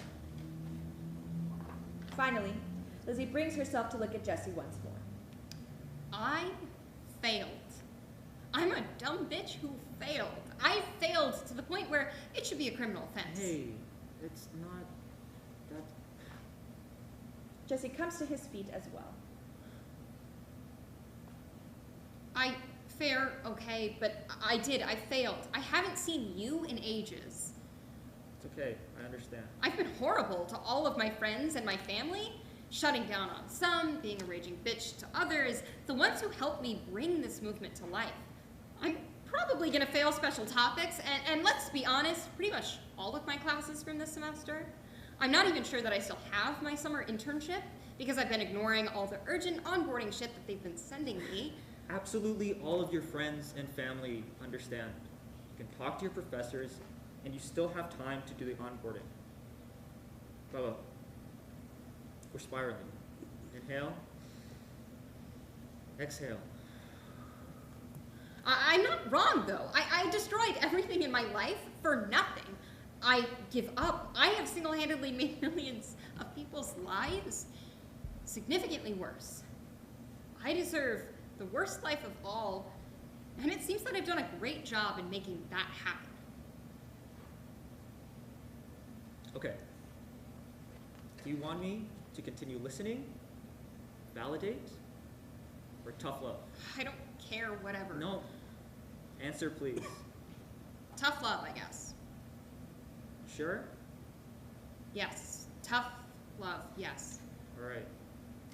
Finally, Lizzie brings herself to look at Jesse once more. I failed. I'm a dumb bitch who failed. I failed to the point where it should be a criminal offense. Hey, it's not that... Jesse comes to his feet as well. Okay, but I failed. I haven't seen you in ages. It's okay, I understand. I've been horrible to all of my friends and my family, shutting down on some, being a raging bitch to others, the ones who helped me bring this movement to life. I'm probably gonna fail special topics, and let's be honest, pretty much all of my classes from this semester. I'm not even sure that I still have my summer internship because I've been ignoring all the urgent onboarding shit that they've been sending me. Absolutely all of your friends and family understand. You can talk to your professors, and you still have time to do the onboarding. Bella, we're spiraling. Inhale. Exhale. I'm not wrong, though. I destroyed everything in my life for nothing. I give up. I have single-handedly made millions of people's lives significantly worse. I deserve the worst life of all, and it seems that I've done a great job in making that happen. Okay. Do you want me to continue listening, validate, or tough love? I don't care, whatever. No. Answer, please. Tough love, I guess. Sure? Yes. Tough love, yes. All right.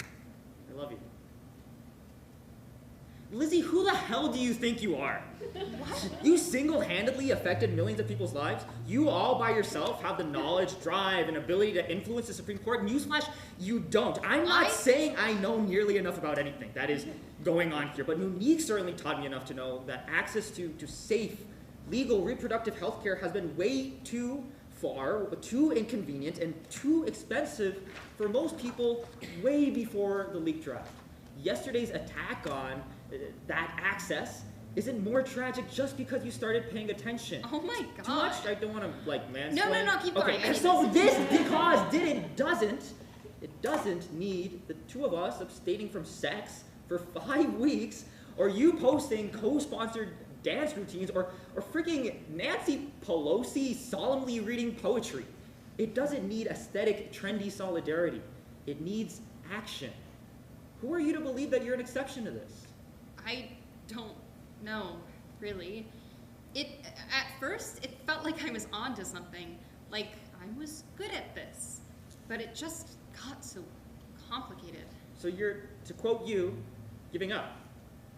I love you. Lizzie, who the hell do you think you are? What? You single-handedly affected millions of people's lives? You all by yourself have the knowledge, drive, and ability to influence the Supreme Court? Newsflash, you don't. I'm not saying I know nearly enough about anything that is going on here, but Monique certainly taught me enough to know that access to safe, legal, reproductive health care has been way too far, too inconvenient, and too expensive for most people way before the leak draft. Yesterday's attack on that access isn't more tragic just because you started paying attention. Oh my god. Too much? I don't want to, like, mansplain. No, keep going. Okay, so it doesn't need the two of us abstaining from sex for 5 weeks, or you posting co-sponsored dance routines, or freaking Nancy Pelosi solemnly reading poetry. It doesn't need aesthetic, trendy solidarity. It needs action. Who are you to believe that you're an exception to this? I don't know, really. At first, it felt like I was onto something, like I was good at this, but it just got so complicated. So you're, to quote you, giving up,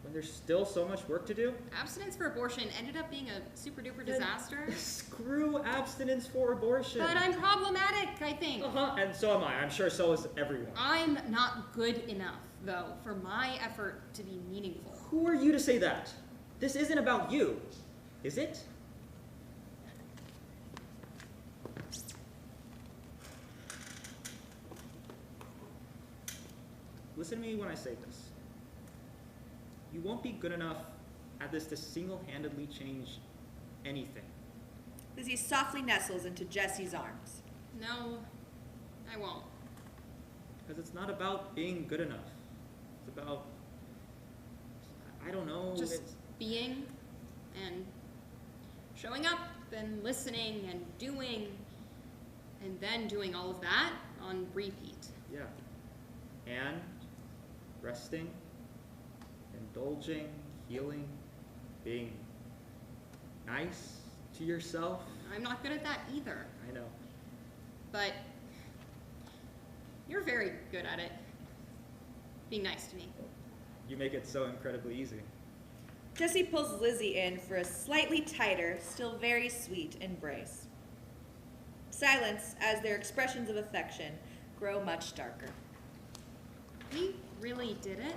when there's still so much work to do? Abstinence for abortion ended up being a super duper disaster. Screw abstinence for abortion. But I'm problematic, I think. And so am I. I'm sure so is everyone. I'm not good enough, though, for my effort to be meaningful. Who are you to say that? This isn't about you, is it? Listen to me when I say this. You won't be good enough at this to single-handedly change anything. Lizzie softly nestles into Jesse's arms. No, I won't. Because it's not about being good enough. It's about, I don't know. Just being and showing up and listening and doing and then doing all of that on repeat. Yeah. And resting, indulging, healing, being nice to yourself. I'm not good at that either. I know. But you're very good at it. Being nice to me. You make it so incredibly easy. Jesse pulls Lizzie in for a slightly tighter, still very sweet embrace. Silence as their expressions of affection grow much darker. We really did it?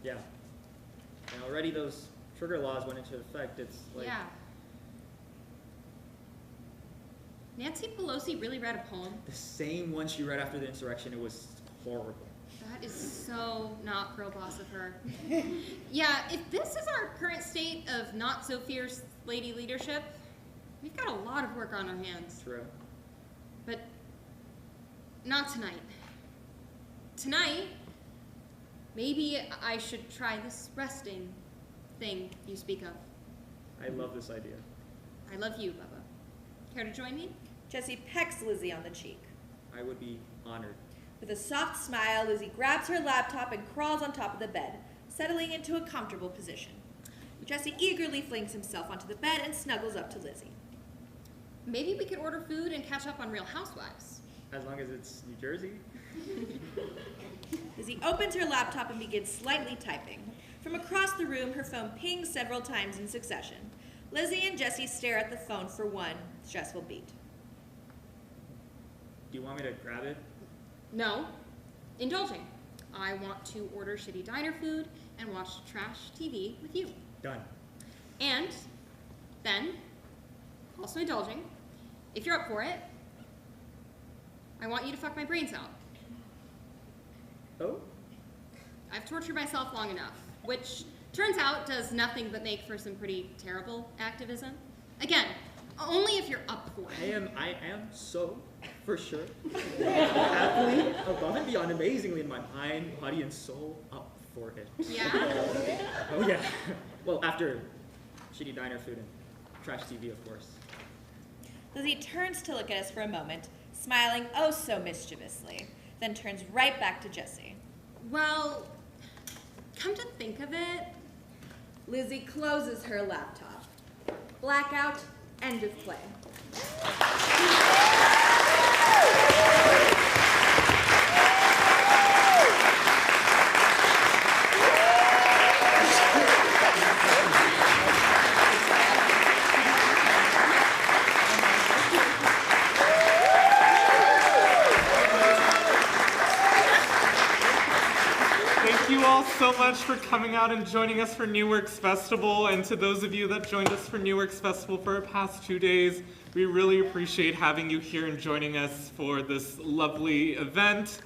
Yeah. And already those trigger laws went into effect. It's like... Yeah. Nancy Pelosi really read a poem? The same one she read after the insurrection. It was horrible. That is so not pro-boss of her. Yeah, if this is our current state of not-so-fierce lady leadership, we've got a lot of work on our hands. True. But not tonight. Tonight, maybe I should try this resting thing you speak of. I love this idea. I love you, Bubba. Care to join me? Jesse pecks Lizzie on the cheek. I would be honored. With a soft smile, Lizzie grabs her laptop and crawls on top of the bed, settling into a comfortable position. Jesse eagerly flings himself onto the bed and snuggles up to Lizzie. Maybe we could order food and catch up on Real Housewives. As long as it's New Jersey. Lizzie opens her laptop and begins slightly typing. From across the room, her phone pings several times in succession. Lizzie and Jessie stare at the phone for one stressful beat. Do you want me to grab it? No, indulging. I want to order shitty diner food and watch trash TV with you. Done. And then, also indulging, if you're up for it, I want you to fuck my brains out. Oh? I've tortured myself long enough, which turns out does nothing but make for some pretty terrible activism. Again, only if you're up for it. I am so, for sure, happily, above and beyond, amazingly in my mind, body, and soul, up for it. Yeah? Oh yeah. Well, after shitty diner food and trash TV, of course. Lizzie turns to look at us for a moment, smiling oh so mischievously, then turns right back to Jessie. Well, come to think of it, Lizzie closes her laptop. Blackout, end of play. Thank you all so much for coming out and joining us for New Works Festival, and to those of you that joined us for New Works Festival for our past 2 days, we really appreciate having you here and joining us for this lovely event.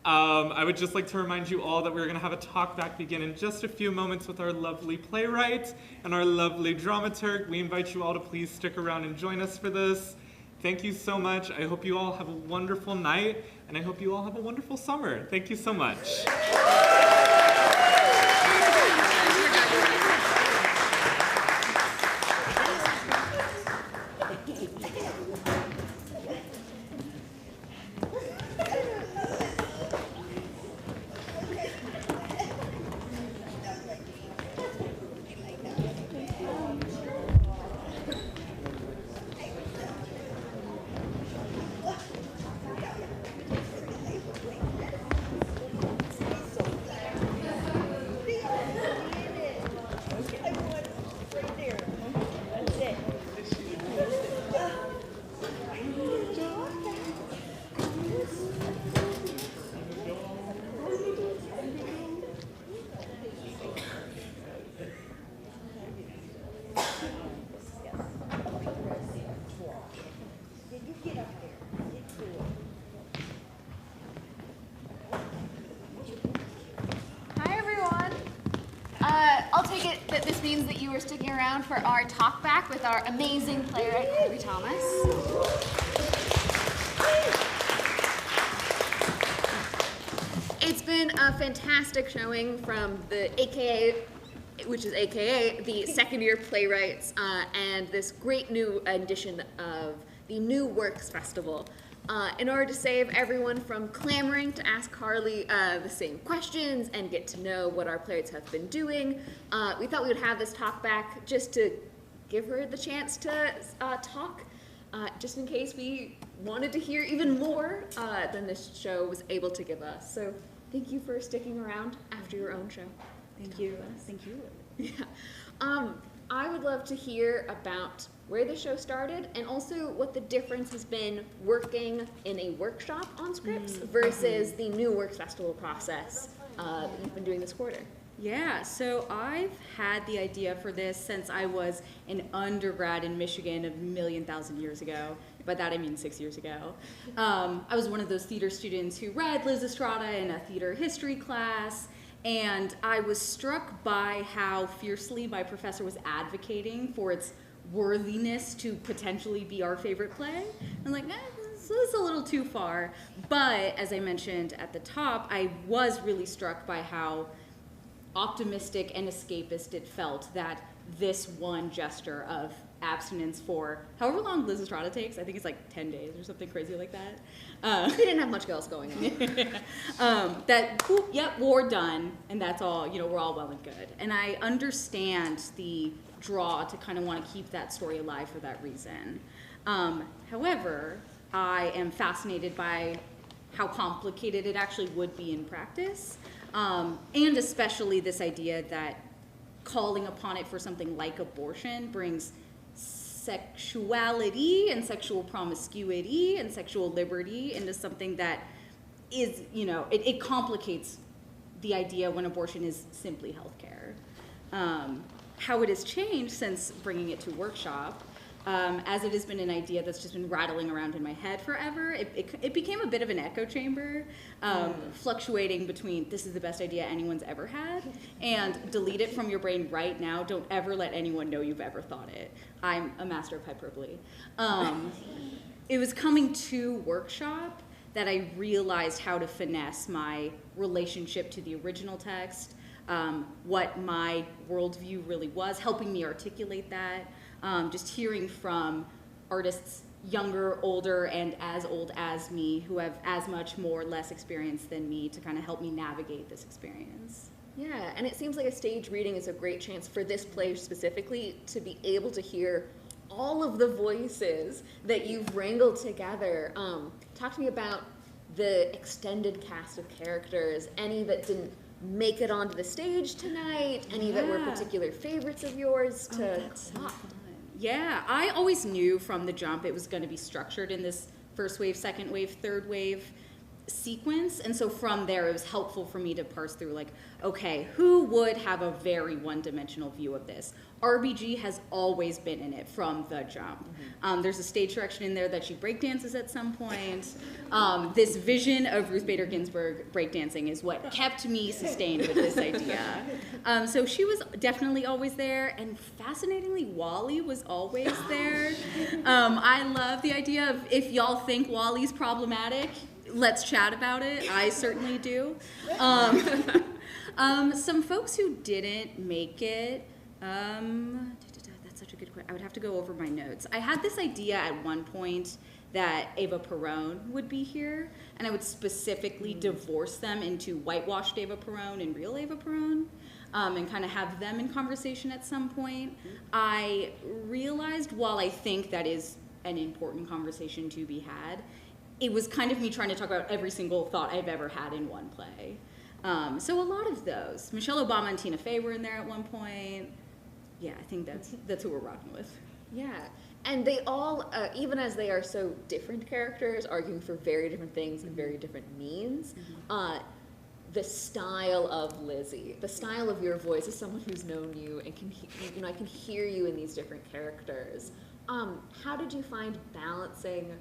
I would just like to remind you all that we're going to have a talk back begin in just a few moments with our lovely playwright and our lovely dramaturg. We invite you all to please stick around and join us for this. Thank you so much. I hope you all have a wonderful night, and I hope you all have a wonderful summer. Thank you so much. I'll take it that this means that you are sticking around for our talk back with our amazing playwright, Rickerby Thomas. It's been a fantastic showing from the AKA, which is AKA the second year Playwrights, and this great new edition of the New Works Festival. In order to save everyone from clamoring to ask Carly the same questions and get to know what our playwrights have been doing, we thought we would have this talk back just to give her the chance to talk, just in case we wanted to hear even more than this show was able to give us. So thank you for sticking around after your own show. Thank you. Thank you. Yeah. I would love to hear about where the show started and also what the difference has been working in a workshop on scripts versus the New Works Festival process that you've been doing this quarter. Yeah, so I've had the idea for this since I was an undergrad in Michigan a million thousand years ago. By that I mean 6 years ago. I was one of those theater students who read LYSISTRATA in a theater history class, and I was struck by how fiercely my professor was advocating for its worthiness to potentially be our favorite play. I'm like, this is a little too far. But as I mentioned at the top, I was really struck by how optimistic and escapist it felt that this one gesture of abstinence for however long LYSISTRATA takes, I think it's like 10 days or something crazy like that. We didn't have much else going on. That, whoop, yep, war done, and that's all, you know, we're all well and good. And I understand the draw to kind of want to keep that story alive for that reason. However, I am fascinated by how complicated it actually would be in practice, and especially this idea that calling upon it for something like abortion brings sexuality and sexual promiscuity and sexual liberty into something that is, it complicates the idea when abortion is simply healthcare. How it has changed since bringing it to workshop, as it has been an idea that's just been rattling around in my head forever, it became a bit of an echo chamber, fluctuating between this is the best idea anyone's ever had and delete it from your brain right now, don't ever let anyone know you've ever thought it. I'm a master of hyperbole. It was coming to workshop that I realized how to finesse my relationship to the original text, what my worldview really was, helping me articulate that. Just hearing from artists younger, older, and as old as me who have as much more, less experience than me to kind of help me navigate this experience. Yeah, and it seems like a stage reading is a great chance for this play specifically to be able to hear all of the voices that you've wrangled together. Talk to me about the extended cast of characters, any that didn't make it onto the stage tonight, any that were particular favorites of yours to talk. Yeah, I always knew from the jump it was going to be structured in this first wave, second wave, third wave sequence. And so from there, it was helpful for me to parse through, like, okay, who would have a very one-dimensional view of this? RBG has always been in it from the jump. There's a stage direction in there that she breakdances at some point. This vision of Ruth Bader Ginsburg breakdancing is what kept me sustained with this idea. So she was definitely always there, and fascinatingly, Wally was always there. I love the idea of, if y'all think Wally's problematic, let's chat about it. I certainly do. Some folks who didn't make it, that's such a good question. I would have to go over my notes. I had this idea at one point that Ava Perón would be here, and I would specifically divorce them into whitewashed Ava Perón and real Ava Perón, and kind of have them in conversation at some point. I realized, while I think that is an important conversation to be had, it was kind of me trying to talk about every single thought I've ever had in one play. So a lot of those. Michelle Obama and Tina Fey were in there at one point. Yeah, I think that's who we're rocking with. Yeah, and they all, even as they are so different characters, arguing for very different things and very different means, the style of Lizzie, the style of your voice as someone who's known you and I can hear you in these different characters. How did you find balancing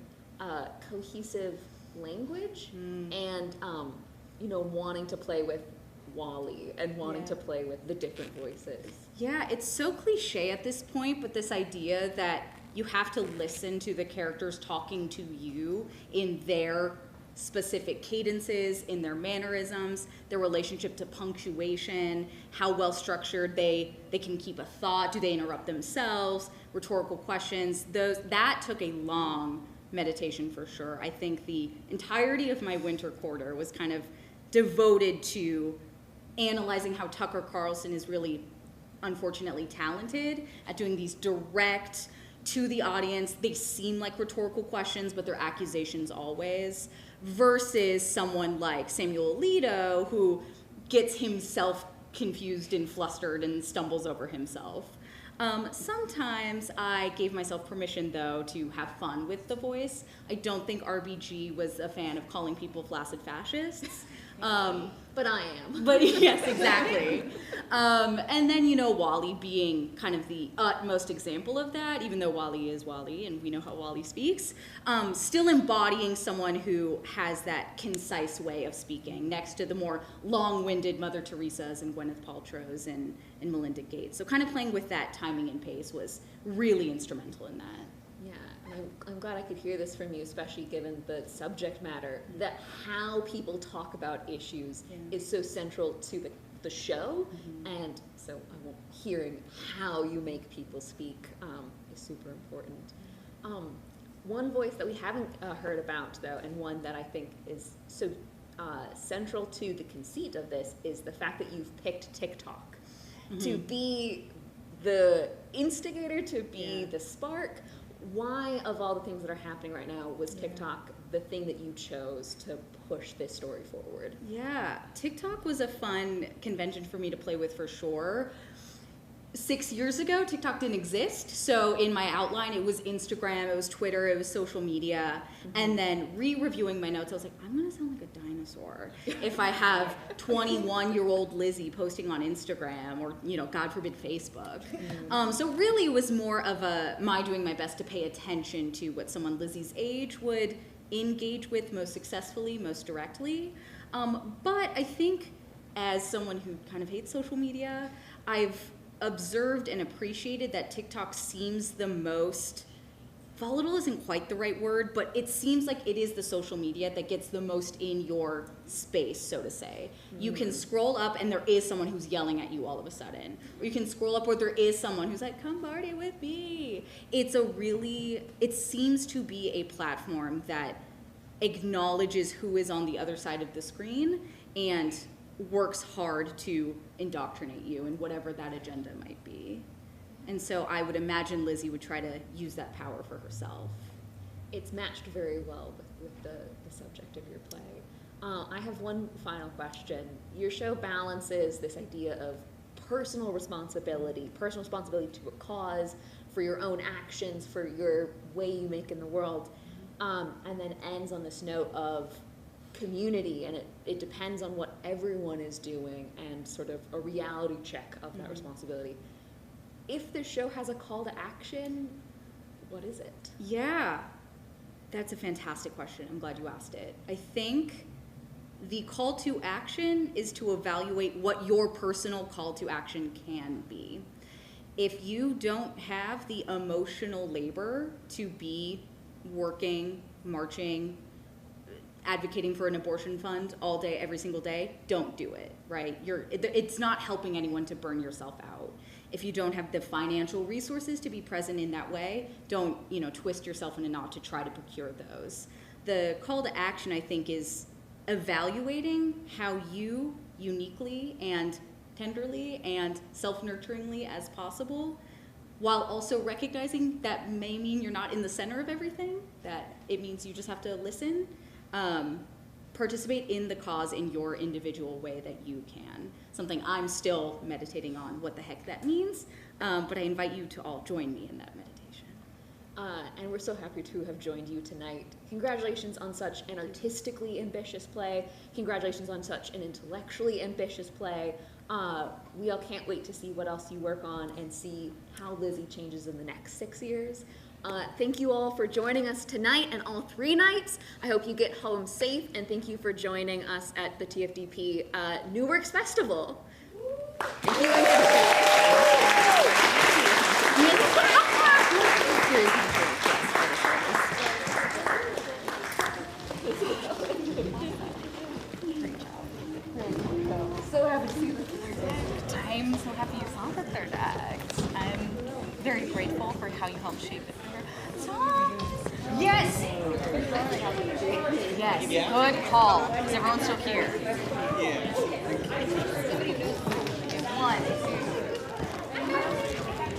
cohesive language and wanting to play with Wally and wanting to play with the different voices? Yeah, it's so cliche at this point, but this idea that you have to listen to the characters talking to you in their specific cadences, in their mannerisms, their relationship to punctuation, how well structured they can keep a thought, do they interrupt themselves, rhetorical questions, that took a long meditation for sure. I think the entirety of my winter quarter was kind of devoted to analyzing how Tucker Carlson is really, unfortunately, talented at doing these direct, to the audience, they seem like rhetorical questions, but they're accusations always, versus someone like Samuel Alito, who gets himself confused and flustered and stumbles over himself. Sometimes I gave myself permission, though, to have fun with the voice. I don't think RBG was a fan of calling people flaccid fascists. But I am. But yes, exactly. And then, Wally being kind of the utmost example of that, even though Wally is Wally and we know how Wally speaks, still embodying someone who has that concise way of speaking next to the more long-winded Mother Teresa's and Gwyneth Paltrow's and Melinda Gates. So kind of playing with that timing and pace was really instrumental in that. Yeah, and I'm glad I could hear this from you, especially given the subject matter, that how people talk about issues is so central to the show, and so hearing how you make people speak is super important. One voice that we haven't heard about, though, and one that I think is so central to the conceit of this, is the fact that you've picked TikTok to be the instigator, to be the spark. why, of all the things that are happening right now, was TikTok the thing that you chose to push this story forward? Yeah, TikTok was a fun convention for me to play with for sure. 6 years ago, TikTok didn't exist. So in my outline, it was Instagram, it was Twitter, it was social media. And then re-reviewing my notes, I was like, I'm gonna sound like a dinosaur if I have 21-year-old Lizzie posting on Instagram or, you know, God forbid, Facebook. So really it was more of my doing my best to pay attention to what someone Lizzie's age would engage with most successfully, most directly. But I think as someone who kind of hates social media, I've observed and appreciated that TikTok seems the most volatile isn't quite the right word, but it seems like it is the social media that gets the most in your space, so to say. You can scroll up and there is someone who's yelling at you all of a sudden. Or you can scroll up where there is someone who's like, come party with me. It seems to be a platform that acknowledges who is on the other side of the screen and works hard to indoctrinate you in whatever that agenda might be. And so I would imagine Lizzie would try to use that power for herself. It's matched very well with the subject of your play. I have one final question. Your show balances this idea of personal responsibility to a cause, for your own actions, for your way you make in the world, and then ends on this note of community, and it depends on what everyone is doing and sort of a reality check of that responsibility. If the show has a call to action, what is it? Yeah, that's a fantastic question. I'm glad you asked it. I think the call to action is to evaluate what your personal call to action can be. If you don't have the emotional labor to be working, marching, advocating for an abortion fund all day, every single day, don't do it, right? It's not helping anyone to burn yourself out. If you don't have the financial resources to be present in that way, don't, twist yourself in a knot to try to procure those. The call to action, I think, is evaluating how you uniquely and tenderly and self-nurturingly as possible, while also recognizing that may mean you're not in the center of everything, that it means you just have to listen, participate in the cause in your individual way that you can. Something I'm still meditating on what the heck that means, but I invite you to all join me in that meditation. And we're so happy to have joined you tonight. Congratulations on such an artistically ambitious play. Congratulations on such an intellectually ambitious play. We all can't wait to see what else you work on and see how Lizzie changes in the next 6 years. Thank you all for joining us tonight and all 3 nights. I hope you get home safe, and thank you for joining us at the TFDP New Works Festival. Thank you. So happy to see the third act. I'm so happy you saw the third act. I'm very grateful for how you helped shape it. Yes! Yes, good call. Is everyone still here? Yeah. 1,